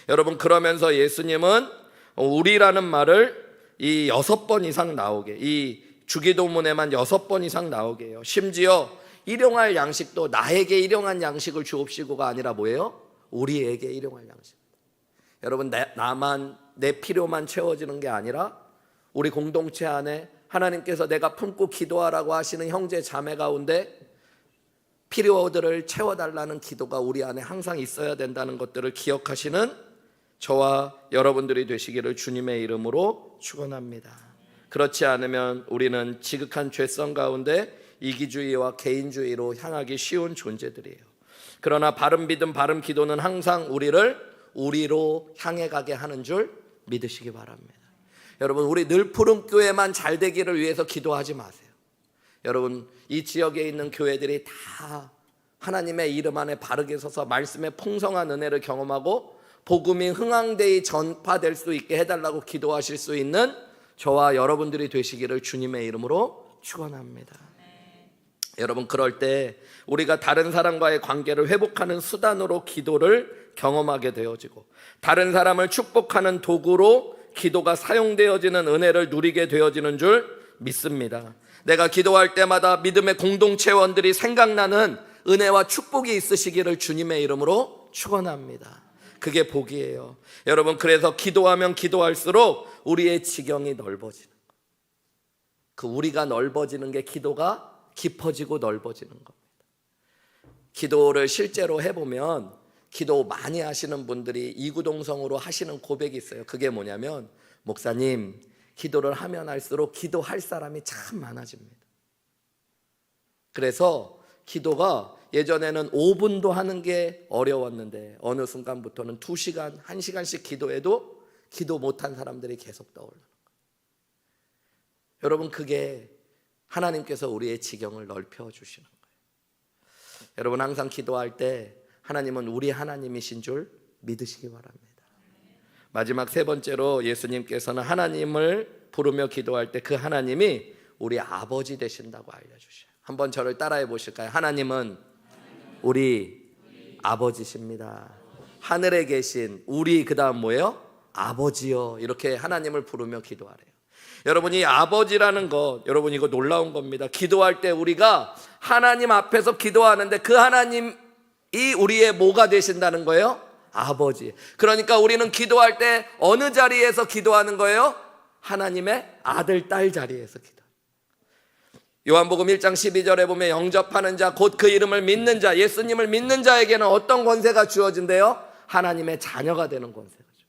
여러분, 그러면서 예수님은 우리라는 말을 이 6번 이상 나오게, 이 주기도문에만 6번 이상 나오게 해요. 심지어 일용할 양식도 나에게 일용한 양식을 주옵시고가 아니라 뭐예요? 우리에게 일용할 양식. 여러분, 나만 내 필요만 채워지는 게 아니라 우리 공동체 안에 하나님께서 내가 품고 기도하라고 하시는 형제 자매 가운데 필요들을 채워달라는 기도가 우리 안에 항상 있어야 된다는 것들을 기억하시는 저와 여러분들이 되시기를 주님의 이름으로 축원합니다. 그렇지 않으면 우리는 지극한 죄성 가운데 이기주의와 개인주의로 향하기 쉬운 존재들이에요. 그러나 바른 믿음, 바른 기도는 항상 우리를 우리로 향해 가게 하는 줄 믿으시기 바랍니다. 여러분, 우리 늘푸른 교회만 잘 되기를 위해서 기도하지 마세요. 여러분, 이 지역에 있는 교회들이 다 하나님의 이름 안에 바르게 서서 말씀의 풍성한 은혜를 경험하고 복음이 흥황되이 전파될 수 있게 해달라고 기도하실 수 있는 저와 여러분들이 되시기를 주님의 이름으로 축원합니다. 여러분, 그럴 때 우리가 다른 사람과의 관계를 회복하는 수단으로 기도를 경험하게 되어지고 다른 사람을 축복하는 도구로 기도가 사용되어지는 은혜를 누리게 되어지는 줄 믿습니다. 내가 기도할 때마다 믿음의 공동체원들이 생각나는 은혜와 축복이 있으시기를 주님의 이름으로 축원합니다. 그게 복이에요. 여러분, 그래서 기도하면 기도할수록 우리의 지경이 넓어지는 거예요. 그 우리가 넓어지는 게 기도가 깊어지고 넓어지는 겁니다. 기도를 실제로 해보면 기도 많이 하시는 분들이 이구동성으로 하시는 고백이 있어요. 그게 뭐냐면, 목사님, 기도를 하면 할수록 기도할 사람이 참 많아집니다. 그래서 기도가 예전에는 5분도 하는 게 어려웠는데 어느 순간부터는 2시간, 1시간씩 기도해도 기도 못한 사람들이 계속 떠올라요. 여러분, 그게 하나님께서 우리의 지경을 넓혀 주시는 거예요. 여러분, 항상 기도할 때 하나님은 우리 하나님이신 줄 믿으시기 바랍니다. 마지막 3번째로 예수님께서는 하나님을 부르며 기도할 때 그 하나님이 우리 아버지 되신다고 알려주셔요. 한번 저를 따라해 보실까요? 하나님은 우리 아버지십니다. 하늘에 계신 우리, 그 다음 뭐예요? 아버지요. 이렇게 하나님을 부르며 기도하래요. 여러분, 이 아버지라는 것, 여러분, 이거 놀라운 겁니다. 기도할 때 우리가 하나님 앞에서 기도하는데 그 하나님이 우리의 뭐가 되신다는 거예요? 아버지. 그러니까 우리는 기도할 때 어느 자리에서 기도하는 거예요? 하나님의 아들, 딸 자리에서 기도. 요한복음 1장 12절에 보면 영접하는 자, 곧 그 이름을 믿는 자, 예수님을 믿는 자에게는 어떤 권세가 주어진대요? 하나님의 자녀가 되는 권세가 주어져요.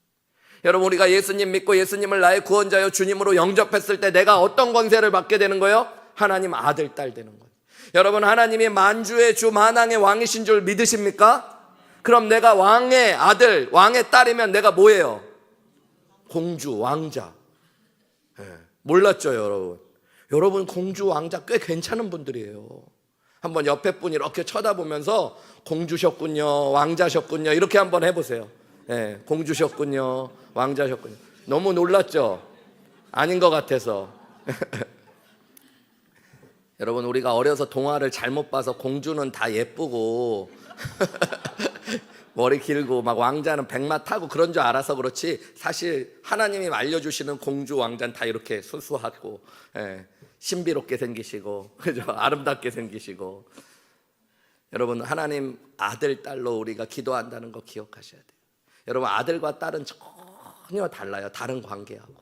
여러분, 우리가 예수님 믿고 예수님을 나의 구원자여 주님으로 영접했을 때 내가 어떤 권세를 받게 되는 거예요? 하나님 아들, 딸 되는 거예요. 여러분, 하나님이 만주의 주, 만왕의 왕이신 줄 믿으십니까? 그럼 내가 왕의 아들, 왕의 딸이면 내가 뭐예요? 공주, 왕자. 몰랐죠, 여러분? 여러분, 공주, 왕자 꽤 괜찮은 분들이에요. 한번 옆에 분 이렇게 쳐다보면서 공주셨군요, 왕자셨군요, 이렇게 한번 해보세요. 공주셨군요, 왕자셨군요. 너무 놀랐죠? 아닌 것 같아서. 여러분, 우리가 어려서 동화를 잘못 봐서 공주는 다 예쁘고 머리 길고 막 왕자는 백마 타고 그런 줄 알아서 그렇지, 사실 하나님이 알려주시는 공주 왕자는 다 이렇게 수수하고, 신비롭게 생기시고, 그죠? 아름답게 생기시고. 여러분, 하나님 아들 딸로 우리가 기도한다는 거 기억하셔야 돼요. 여러분, 아들과 딸은 전혀 달라요. 다른 관계하고.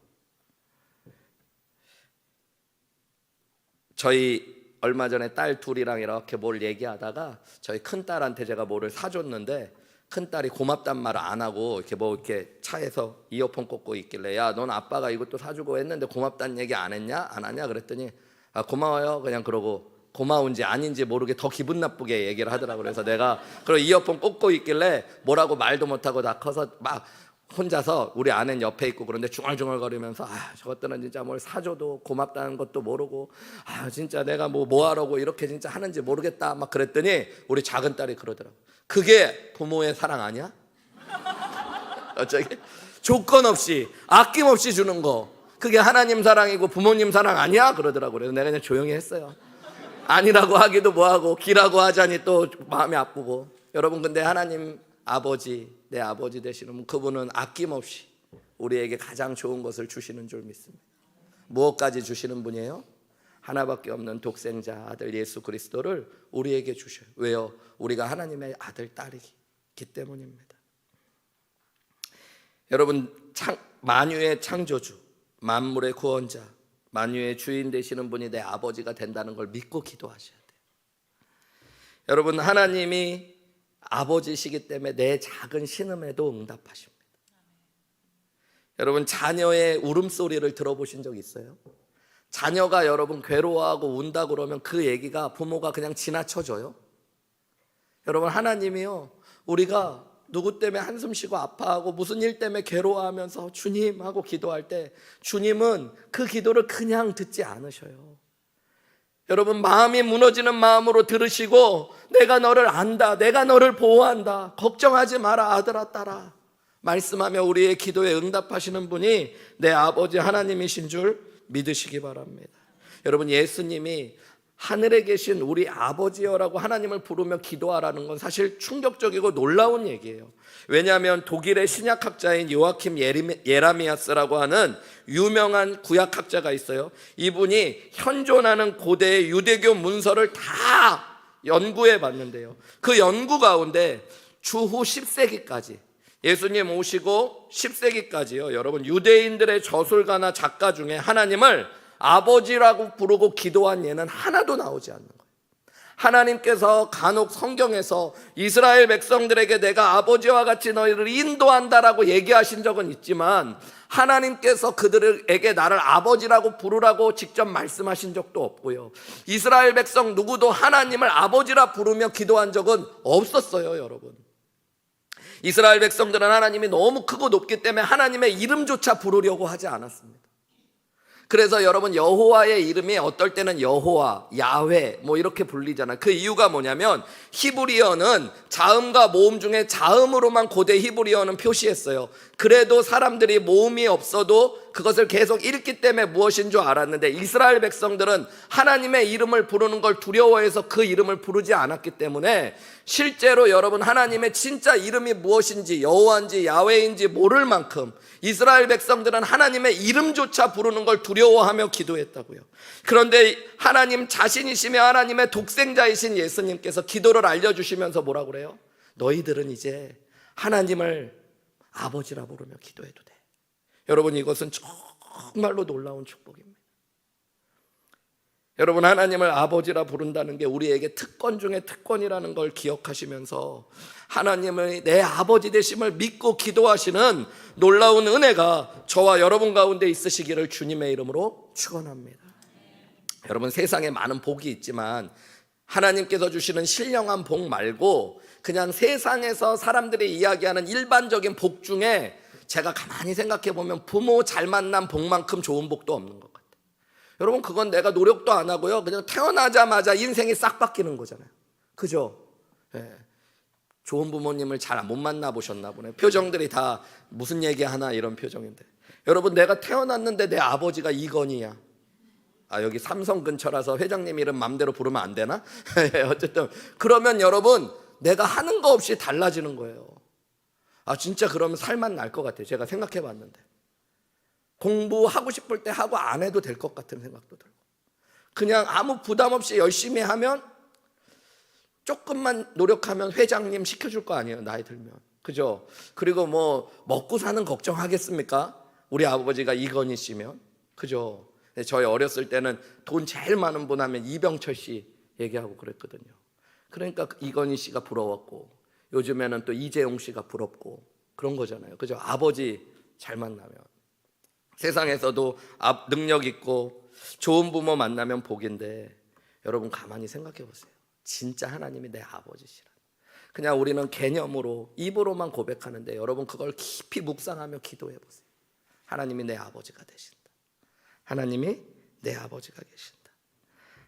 저희 얼마 전에 딸 둘이랑 이렇게 뭘 얘기하다가 저희 큰 딸한테 제가 뭐를 사줬는데, 큰 딸이 고맙단 말을 안 하고 이렇게 차에서 이어폰 꽂고 있길래, 야, 넌 아빠가 이것도 사주고 했는데 고맙다는 얘기 안 했냐? 안 하냐? 그랬더니, 아, 고마워요. 그냥 그러고 고마운지 아닌지 모르게 더 기분 나쁘게 얘기를 하더라고요. 그래서 내가 그런 이어폰 꽂고 있길래 뭐라고 말도 못하고 나 커서 막 혼자서, 우리 아내는 옆에 있고 그런데 중얼중얼거리면서, 저것들은 진짜 뭘 사줘도 고맙다는 것도 모르고, 진짜 내가 뭐 하라고 이렇게 진짜 하는지 모르겠다 막 그랬더니 우리 작은 딸이 그러더라고. 그게 부모의 사랑 아니야? 어쩌게 조건 없이 아낌없이 주는 거, 그게 하나님 사랑이고 부모님 사랑 아니야? 그러더라고요. 그래서 내가 그냥 조용히 했어요. 아니라고 하기도 뭐하고, 기라고 하자니 또 마음이 아프고. 여러분, 근데 하나님 아버지, 내 아버지 되시는 그분은 아낌없이 우리에게 가장 좋은 것을 주시는 줄 믿습니다. 무엇까지 주시는 분이에요? 하나밖에 없는 독생자 아들 예수 그리스도를 우리에게 주셔요. 왜요? 우리가 하나님의 아들 딸이기 때문입니다. 여러분, 만유의 창조주, 만물의 구원자, 만유의 주인 되시는 분이 내 아버지가 된다는 걸 믿고 기도하셔야 돼요. 여러분, 하나님이 아버지시기 때문에 내 작은 신음에도 응답하십니다. 여러분, 자녀의 울음소리를 들어보신 적 있어요? 자녀가 여러분 괴로워하고 운다 그러면 그 얘기가 부모가 그냥 지나쳐줘요? 여러분, 하나님이요, 우리가 누구 때문에 한숨 쉬고 아파하고 무슨 일 때문에 괴로워하면서 주님 하고 기도할 때, 주님은 그 기도를 그냥 듣지 않으셔요. 여러분, 마음이 무너지는 마음으로 들으시고, 내가 너를 안다, 내가 너를 보호한다, 걱정하지 마라 아들아 딸아 말씀하며 우리의 기도에 응답하시는 분이 내 아버지 하나님이신 줄 믿으시기 바랍니다. 여러분, 예수님이 하늘에 계신 우리 아버지여라고 하나님을 부르며 기도하라는 건 사실 충격적이고 놀라운 얘기예요. 왜냐하면 독일의 신약학자인 요아킴 예라미야스라고 하는 유명한 구약학자가 있어요. 이분이 현존하는 고대의 유대교 문서를 다 연구해 봤는데요, 그 연구 가운데 주후 10세기까지, 예수님 오시고 10세기까지요, 여러분, 유대인들의 저술가나 작가 중에 하나님을 아버지라고 부르고 기도한 예는 하나도 나오지 않는 거예요. 하나님께서 간혹 성경에서 이스라엘 백성들에게 내가 아버지와 같이 너희를 인도한다라고 얘기하신 적은 있지만, 하나님께서 그들에게 나를 아버지라고 부르라고 직접 말씀하신 적도 없고요, 이스라엘 백성 누구도 하나님을 아버지라 부르며 기도한 적은 없었어요. 여러분, 이스라엘 백성들은 하나님이 너무 크고 높기 때문에 하나님의 이름조차 부르려고 하지 않았습니다. 그래서 여러분, 여호와의 이름이 어떨 때는 여호와, 야훼 뭐 이렇게 불리잖아요. 그 이유가 뭐냐면, 히브리어는 자음과 모음 중에 자음으로만 고대 히브리어는 표시했어요. 그래도 사람들이 모음이 없어도 그것을 계속 읽기 때문에 무엇인 줄 알았는데, 이스라엘 백성들은 하나님의 이름을 부르는 걸 두려워해서 그 이름을 부르지 않았기 때문에 실제로 여러분, 하나님의 진짜 이름이 무엇인지, 여호와인지 야훼인지 모를 만큼 이스라엘 백성들은 하나님의 이름조차 부르는 걸 두려워하며 기도했다고요. 그런데 하나님 자신이시며 하나님의 독생자이신 예수님께서 기도를 알려주시면서 뭐라고 그래요? 너희들은 이제 하나님을 아버지라 부르며 기도해도 돼. 여러분, 이것은 정말로 놀라운 축복입니다. 여러분, 하나님을 아버지라 부른다는 게 우리에게 특권 중에 특권이라는 걸 기억하시면서 하나님의 내 아버지 되심을 믿고 기도하시는 놀라운 은혜가 저와 여러분 가운데 있으시기를 주님의 이름으로 축원합니다. 여러분, 세상에 많은 복이 있지만 하나님께서 주시는 신령한 복 말고 그냥 세상에서 사람들이 이야기하는 일반적인 복 중에 제가 가만히 생각해 보면 부모 잘 만난 복만큼 좋은 복도 없는 것 같아요. 여러분, 그건 내가 노력도 안 하고요, 그냥 태어나자마자 인생이 싹 바뀌는 거잖아요. 그죠? 예. 좋은 부모님을 잘 못 만나보셨나 보네. 표정들이 다 무슨 얘기하나 이런 표정인데, 여러분, 내가 태어났는데 내 아버지가 이건희야. 여기 삼성 근처라서 회장님 이름 맘대로 부르면 안 되나? 어쨌든 그러면 여러분, 내가 하는 거 없이 달라지는 거예요. 아 진짜 그러면 살만 날 것 같아요. 제가 생각해 봤는데 공부하고 싶을 때 하고 안 해도 될 것 같은 생각도 들고, 그냥 아무 부담 없이 열심히 하면 조금만 노력하면 회장님 시켜줄 거 아니에요, 나이 들면. 그죠? 그리고 뭐 먹고 사는 걱정하겠습니까? 우리 아버지가 이건희 씨면. 그죠? 저희 어렸을 때는 돈 제일 많은 분 하면 이병철 씨 얘기하고 그랬거든요. 그러니까 이건희 씨가 부러웠고, 요즘에는 또 이재용 씨가 부럽고 그런 거잖아요. 그죠? 아버지 잘 만나면 세상에서도 능력 있고 좋은 부모 만나면 복인데, 여러분 가만히 생각해 보세요. 진짜 하나님이 내 아버지시라. 그냥 우리는 개념으로 입으로만 고백하는데, 여러분 그걸 깊이 묵상하며 기도해 보세요. 하나님이 내 아버지가 되신다. 하나님이 내 아버지가 계신다.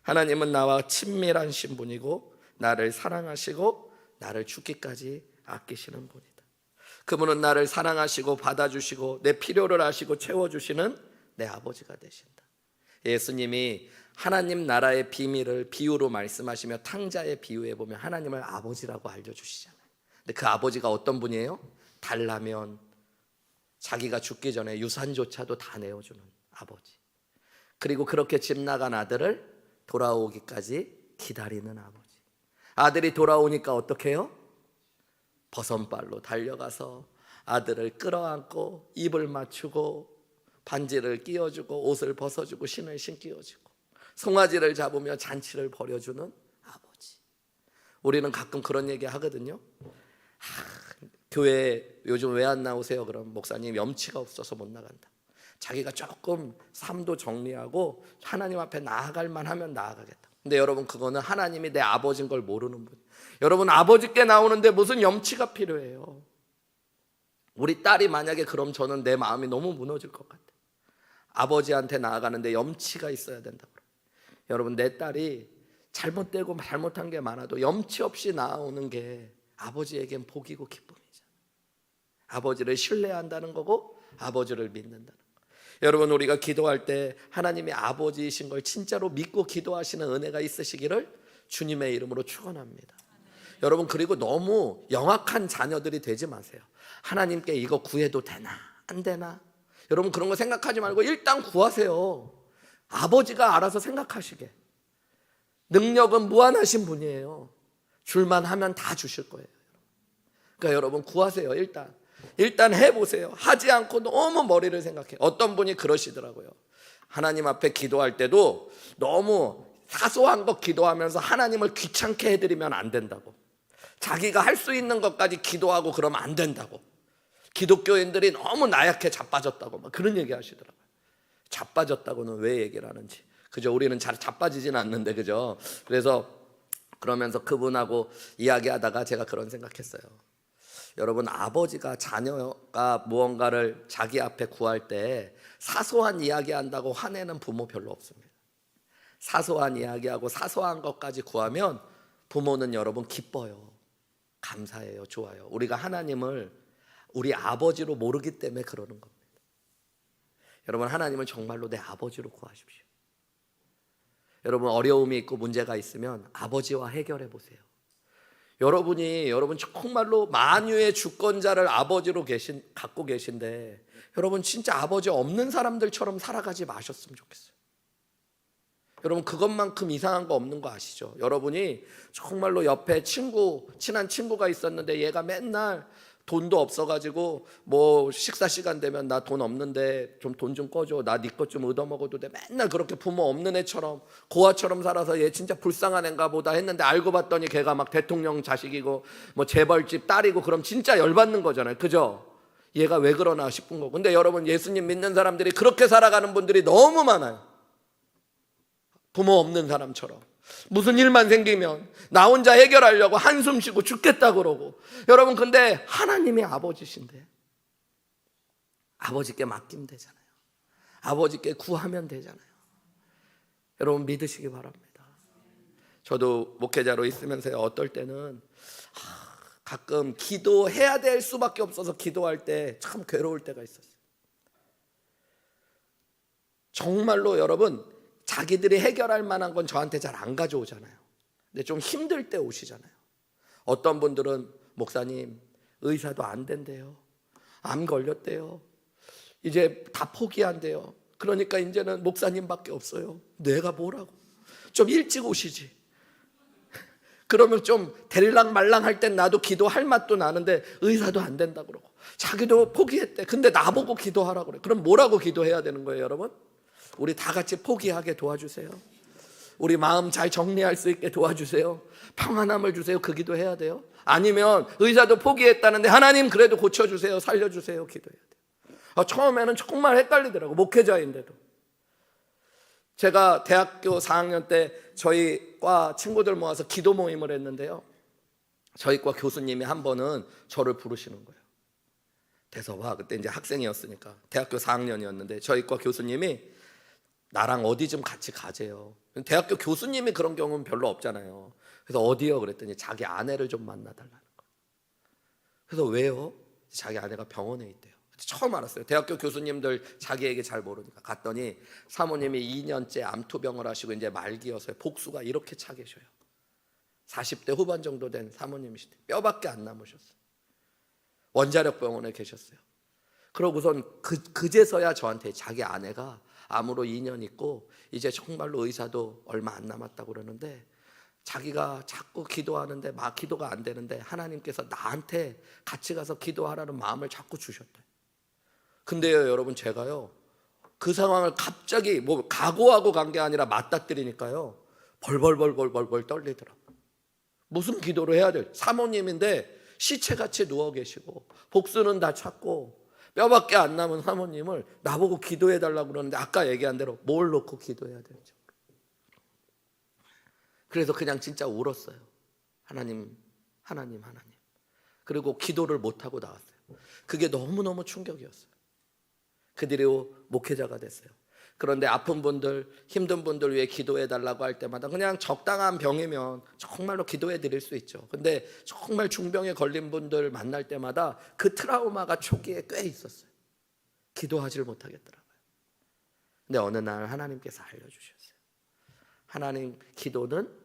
하나님은 나와 친밀한 신분이고 나를 사랑하시고 나를 죽기까지 아끼시는 분이다. 그분은 나를 사랑하시고 받아주시고 내 필요를 아시고 채워주시는 내 아버지가 되신다. 예수님이 하나님 나라의 비밀을 비유로 말씀하시며 탕자의 비유에 보면 하나님을 아버지라고 알려주시잖아요. 근데 그 아버지가 어떤 분이에요? 달라면 자기가 죽기 전에 유산조차도 다 내어주는 아버지. 그리고 그렇게 집 나간 아들을 돌아오기까지 기다리는 아버지. 아들이 돌아오니까 어떻게 해요? 버선발로 달려가서 아들을 끌어안고 입을 맞추고 반지를 끼워주고 옷을 벗어주고 신을 신기어주고 송아지를 잡으며 잔치를 벌여주는 아버지. 우리는 가끔 그런 얘기 하거든요. 교회 요즘 왜 안 나오세요? 그럼 목사님 염치가 없어서 못 나간다. 자기가 조금 삶도 정리하고 하나님 앞에 나아갈 만하면 나아가겠다. 근데 여러분 그거는 하나님이 내 아버지인 걸 모르는 분. 여러분 아버지께 나오는데 무슨 염치가 필요해요? 우리 딸이 만약에 그럼 저는 내 마음이 너무 무너질 것 같아요. 아버지한테 나아가는데 염치가 있어야 된다고. 여러분 내 딸이 잘못되고 잘못한 게 많아도 염치 없이 나오는 게 아버지에겐 복이고 기쁨이잖아요. 아버지를 신뢰한다는 거고 아버지를 믿는다는 거. 여러분 우리가 기도할 때 하나님이 아버지이신 걸 진짜로 믿고 기도하시는 은혜가 있으시기를 주님의 이름으로 축원합니다. 여러분 그리고 너무 영악한 자녀들이 되지 마세요. 하나님께 이거 구해도 되나 안 되나, 여러분 그런 거 생각하지 말고 일단 구하세요. 아버지가 알아서 생각하시게. 능력은 무한하신 분이에요. 줄만 하면 다 주실 거예요. 그러니까 여러분 구하세요. 일단 해보세요. 하지 않고 너무 머리를 생각해. 어떤 분이 그러시더라고요. 하나님 앞에 기도할 때도 너무 사소한 것 기도하면서 하나님을 귀찮게 해드리면 안 된다고. 자기가 할 수 있는 것까지 기도하고 그러면 안 된다고. 기독교인들이 너무 나약해 자빠졌다고 막 그런 얘기 하시더라고요. 자빠졌다고는 왜 얘기를 하는지. 그죠? 우리는 잘 자빠지지는 않는데, 그죠? 그래서 그러면서 그분하고 이야기하다가 제가 그런 생각했어요. 여러분 아버지가 자녀가 무언가를 자기 앞에 구할 때 사소한 이야기한다고 화내는 부모 별로 없습니다. 사소한 이야기하고 사소한 것까지 구하면 부모는 여러분 기뻐요. 감사해요. 좋아요. 우리가 하나님을 우리 아버지로 모르기 때문에 그러는 겁니다. 여러분 하나님을 정말로 내 아버지로 구하십시오. 여러분 어려움이 있고 문제가 있으면 아버지와 해결해 보세요. 여러분 정말로 만유의 주권자를 아버지로 갖고 계신데, 여러분 진짜 아버지 없는 사람들처럼 살아가지 마셨으면 좋겠어요. 여러분 그것만큼 이상한 거 없는 거 아시죠? 여러분이 정말로 옆에 친한 친구가 있었는데 얘가 맨날 돈도 없어가지고 뭐 식사 시간 되면 나 돈 없는데 좀 돈 좀 꺼줘, 나 네 것 좀 얻어먹어도 돼, 맨날 그렇게 부모 없는 애처럼 고아처럼 살아서 얘 진짜 불쌍한 애인가 보다 했는데 알고 봤더니 걔가 막 대통령 자식이고 뭐 재벌집 딸이고, 그럼 진짜 열받는 거잖아요. 그죠? 얘가 왜 그러나 싶은 거고. 근데 여러분 예수님 믿는 사람들이 그렇게 살아가는 분들이 너무 많아요. 부모 없는 사람처럼 무슨 일만 생기면 나 혼자 해결하려고 한숨 쉬고 죽겠다 그러고. 여러분 근데 하나님이 아버지신데 아버지께 맡기면 되잖아요. 아버지께 구하면 되잖아요. 여러분 믿으시기 바랍니다. 저도 목회자로 있으면서 어떨 때는 가끔 기도해야 될 수밖에 없어서 기도할 때 참 괴로울 때가 있었어요. 정말로 여러분 자기들이 해결할 만한 건 저한테 잘 안 가져오잖아요. 근데 좀 힘들 때 오시잖아요. 어떤 분들은 목사님 의사도 안 된대요. 암 걸렸대요. 이제 다 포기한대요. 그러니까 이제는 목사님밖에 없어요. 내가 뭐라고? 좀 일찍 오시지. 그러면 좀 데릴랑 말랑 할 땐 나도 기도할 맛도 나는데 의사도 안 된다 그러고 자기도 포기했대. 근데 나보고 기도하라고 그래. 그럼 뭐라고 기도해야 되는 거예요, 여러분? 우리 다 같이 포기하게 도와주세요. 우리 마음 잘 정리할 수 있게 도와주세요. 평안함을 주세요. 그 기도해야 돼요. 아니면 의사도 포기했다는데 하나님 그래도 고쳐주세요. 살려주세요. 기도해야 돼요. 처음에는 정말 헷갈리더라고. 목회자인데도. 제가 대학교 4학년 때 저희 과 친구들 모아서 기도 모임을 했는데요. 저희 과 교수님이 한 번은 저를 부르시는 거예요. 대서와 그때 이제 학생이었으니까 대학교 4학년이었는데 저희 과 교수님이 나랑 어디 좀 같이 가재요. 대학교 교수님이 그런 경우는 별로 없잖아요. 그래서 어디요? 그랬더니 자기 아내를 좀 만나달라는 거예요. 그래서 왜요? 자기 아내가 병원에 있대요. 처음 알았어요. 대학교 교수님들 자기에게 잘 모르니까 갔더니 사모님이 2년째 암투병을 하시고 이제 말기여서요. 복수가 이렇게 차 계셔요. 40대 후반 정도 된 사모님이시대. 뼈밖에 안 남으셨어요. 원자력 병원에 계셨어요. 그러고선 그제서야 저한테 자기 아내가 암으로 2년 있고 이제 정말로 의사도 얼마 안 남았다고 그러는데 자기가 자꾸 기도하는데 막 기도가 안 되는데 하나님께서 나한테 같이 가서 기도하라는 마음을 자꾸 주셨대요. 근데요, 여러분, 제가요 그 상황을 갑자기 뭐 각오하고 간 게 아니라 맞닥뜨리니까요 벌벌 떨리더라고요. 무슨 기도를 해야 될? 사모님인데 시체같이 누워 계시고 복수는 다 찾고 뼈밖에 안 남은 사모님을 나보고 기도해 달라고 그러는데 아까 얘기한 대로 뭘 놓고 기도해야 될지. 그래서 그냥 진짜 울었어요. 하나님. 그리고 기도를 못하고 나왔어요. 그게 너무너무 충격이었어요. 그 뒤로 목회자가 됐어요. 그런데 아픈 분들, 힘든 분들 위해 기도해 달라고 할 때마다 그냥 적당한 병이면 정말로 기도해 드릴 수 있죠. 근데 정말 중병에 걸린 분들 만날 때마다 그 트라우마가 초기에 꽤 있었어요. 기도하지를 못하겠더라고요. 근데 어느 날 하나님께서 알려주셨어요. 하나님, 기도는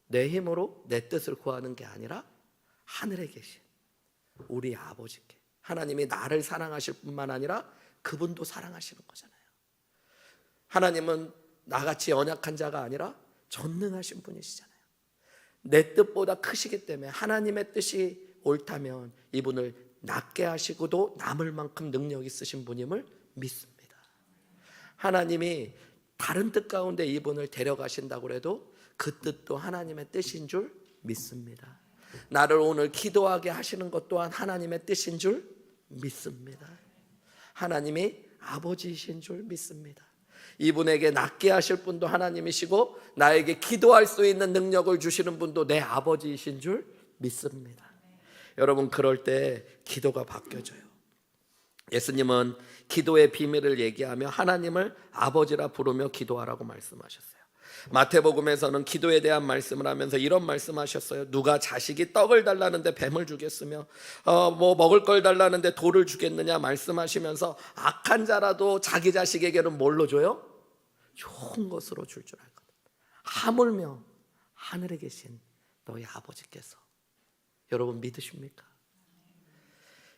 내 힘으로 내 뜻을 구하는 게 아니라 하늘에 계신 우리 아버지께, 하나님이 나를 사랑하실 뿐만 아니라 그분도 사랑하시는 거잖아요. 하나님은 나같이 연약한 자가 아니라 전능하신 분이시잖아요. 내 뜻보다 크시기 때문에 하나님의 뜻이 옳다면 이분을 낫게 하시고도 남을 만큼 능력 있으신 분임을 믿습니다. 하나님이 다른 뜻 가운데 이분을 데려가신다고 해도 그 뜻도 하나님의 뜻인 줄 믿습니다. 나를 오늘 기도하게 하시는 것 또한 하나님의 뜻인 줄 믿습니다. 하나님이 아버지이신 줄 믿습니다. 이분에게 낫게 하실 분도 하나님이시고 나에게 기도할 수 있는 능력을 주시는 분도 내 아버지이신 줄 믿습니다. 여러분, 그럴 때 기도가 바뀌어져요. 예수님은 기도의 비밀을 얘기하며 하나님을 아버지라 부르며 기도하라고 말씀하셨어요. 마태복음에서는 기도에 대한 말씀을 하면서 이런 말씀하셨어요. 누가 자식이 떡을 달라는데 뱀을 주겠으며 뭐 먹을 걸 달라는데 돌을 주겠느냐 말씀하시면서 악한 자라도 자기 자식에게는 뭘로 줘요? 좋은 것으로 줄 줄 알거든. 하물며 하늘에 계신 너희 아버지께서. 여러분, 믿으십니까?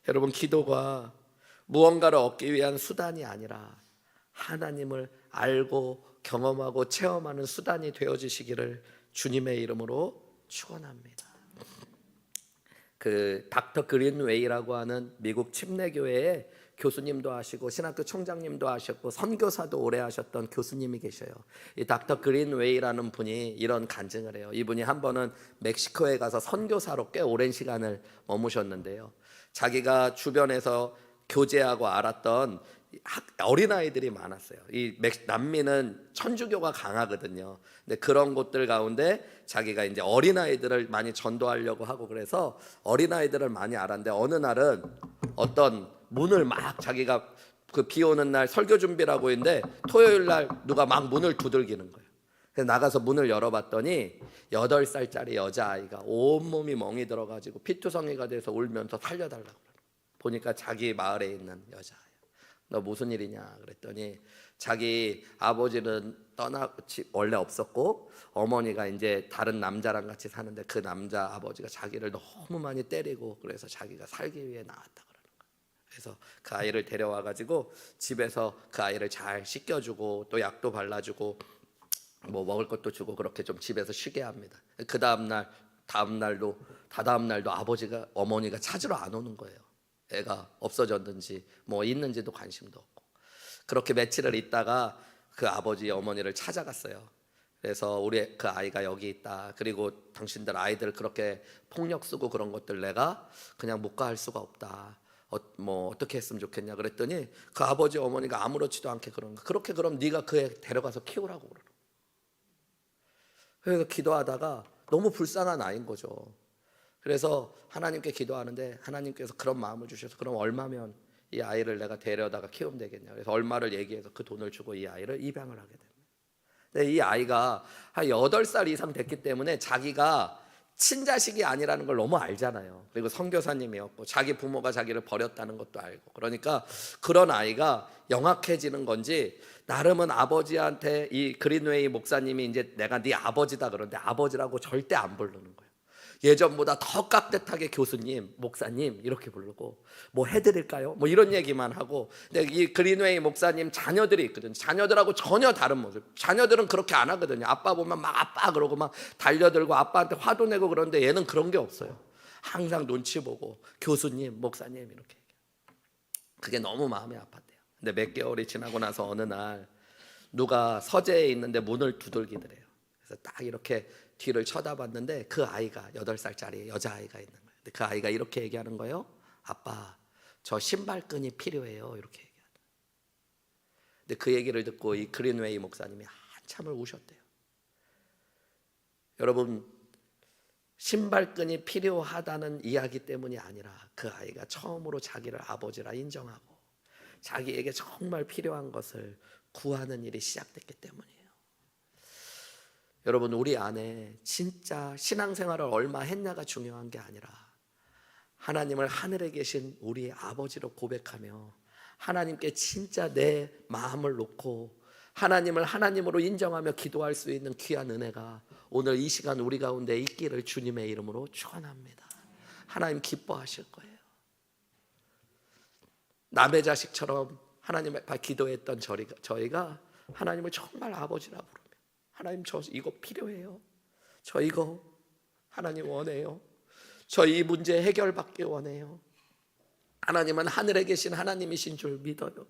여러분, 기도가 무언가를 얻기 위한 수단이 아니라 하나님을 알고 경험하고 체험하는 수단이 되어지시기를 주님의 이름으로 축원합니다. 그 닥터 그린웨이라고 하는 미국 침례교회에 교수님도 하시고 신학교 총장님도 하셨고 선교사도 오래 하셨던 교수님이 계셔요. 이 닥터 그린웨이라는 분이 이런 간증을 해요. 이분이 한 번은 멕시코에 가서 선교사로 꽤 오랜 시간을 머무셨는데요. 자기가 주변에서 교제하고 알았던 어린아이들이 많았어요. 이 남미는 천주교가 강하거든요. 근데 그런 곳들 가운데 자기가 이제 어린아이들을 많이 전도하려고 하고 그래서 어린아이들을 많이 알았는데 어느 날은 어떤 문을 막 자기가 그 비 오는 날 설교 준비를 하고 있는데 토요일 날 누가 막 문을 두들기는 거예요. 그래서 나가서 문을 열어봤더니 8살짜리 여자아이가 온몸이 멍이 들어가지고 피투성이가 돼서 울면서 살려달라고 그래요. 보니까 자기 마을에 있는 여자아이야. 너 무슨 일이냐 그랬더니 자기 아버지는 원래 없었고 어머니가 이제 다른 남자랑 같이 사는데 그 남자 아버지가 자기를 너무 많이 때리고 그래서 자기가 살기 위해 나왔다 그러는 거예요. 그래서 그 아이를 데려와 가지고 집에서 그 아이를 잘 씻겨주고 또 약도 발라주고 뭐 먹을 것도 주고 그렇게 좀 집에서 쉬게 합니다. 그 다음 날도 어머니가 찾으러 안 오는 거예요. 애가 없어졌는지 뭐 있는지도 관심도 없고. 그렇게 며칠을 있다가 그 아버지 어머니를 찾아갔어요. 그래서 우리 그 아이가 여기 있다. 그리고 당신들 아이들 그렇게 폭력 쓰고 그런 것들 내가 그냥 묵과할 수가 없다. 뭐 어떻게 했으면 좋겠냐 그랬더니 그 아버지 어머니가 아무렇지도 않게 그런 거. 그렇게 그럼 네가 그 애 데려가서 키우라고 그러는. 그래서 기도하다가 너무 불쌍한 아이인 거죠. 그래서 하나님께 기도하는데 하나님께서 그런 마음을 주셔서 그럼 얼마면 이 아이를 내가 데려다가 키우면 되겠냐. 그래서 얼마를 얘기해서 그 돈을 주고 이 아이를 입양을 하게 됩니다. 근데 이 아이가 한 8살 이상 됐기 때문에 자기가 친자식이 아니라는 걸 너무 알잖아요. 그리고 선교사님이었고 자기 부모가 자기를 버렸다는 것도 알고. 그러니까 그런 아이가 영악해지는 건지 나름은 아버지한테 이 그린웨이 목사님이 이제 내가 네 아버지다 그러는데 아버지라고 절대 안 부르는 거예요. 예전보다 더 깍듯하게 교수님, 목사님 이렇게 부르고 뭐 해드릴까요? 뭐 이런 얘기만 하고. 근데 이 그린웨이 목사님 자녀들이 있거든요. 자녀들하고 전혀 다른 모습. 자녀들은 그렇게 안 하거든요. 아빠 보면 막 아빠 그러고 막 달려들고 아빠한테 화도 내고 그러는데 얘는 그런 게 없어요. 항상 눈치 보고 교수님, 목사님 이렇게. 그게 너무 마음이 아팠대요. 근데 몇 개월이 지나고 나서 어느 날 누가 서재에 있는데 문을 두들기더래요. 그래서 딱 이렇게 뒤를 쳐다봤는데 그 아이가 8살짜리 여자아이가 있는 거예요. 근데 그 아이가 이렇게 얘기하는 거예요. 아빠, 저 신발끈이 필요해요. 이렇게 얘기하는 거예요. 근데 그 얘기를 듣고 이 그린웨이 목사님이 한참을 우셨대요. 여러분, 신발끈이 필요하다는 이야기 때문이 아니라 그 아이가 처음으로 자기를 아버지라 인정하고 자기에게 정말 필요한 것을 구하는 일이 시작됐기 때문이에요. 여러분, 우리 안에 진짜 신앙생활을 얼마 했냐가 중요한 게 아니라 하나님을 하늘에 계신 우리의 아버지로 고백하며 하나님께 진짜 내 마음을 놓고 하나님을 하나님으로 인정하며 기도할 수 있는 귀한 은혜가 오늘 이 시간 우리 가운데 있기를 주님의 이름으로 축원합니다. 하나님 기뻐하실 거예요. 남의 자식처럼 하나님 앞에 기도했던 저희가 하나님을 정말 아버지라 부르며 하나님 저 이거 필요해요. 저 이거 하나님 원해요. 저 이 문제 해결받기 원해요. 하나님은 하늘에 계신 하나님이신 줄 믿어요.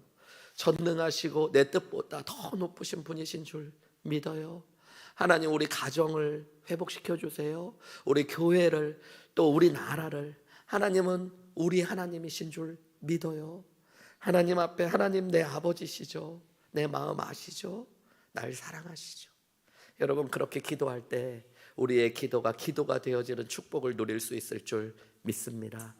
전능하시고 내 뜻보다 더 높으신 분이신 줄 믿어요. 하나님 우리 가정을 회복시켜 주세요. 우리 교회를 또 우리 나라를 하나님은 우리 하나님이신 줄 믿어요. 하나님 앞에 하나님 내 아버지시죠. 내 마음 아시죠? 날 사랑하시죠. 여러분 그렇게 기도할 때 우리의 기도가 되어지는 축복을 누릴 수 있을 줄 믿습니다.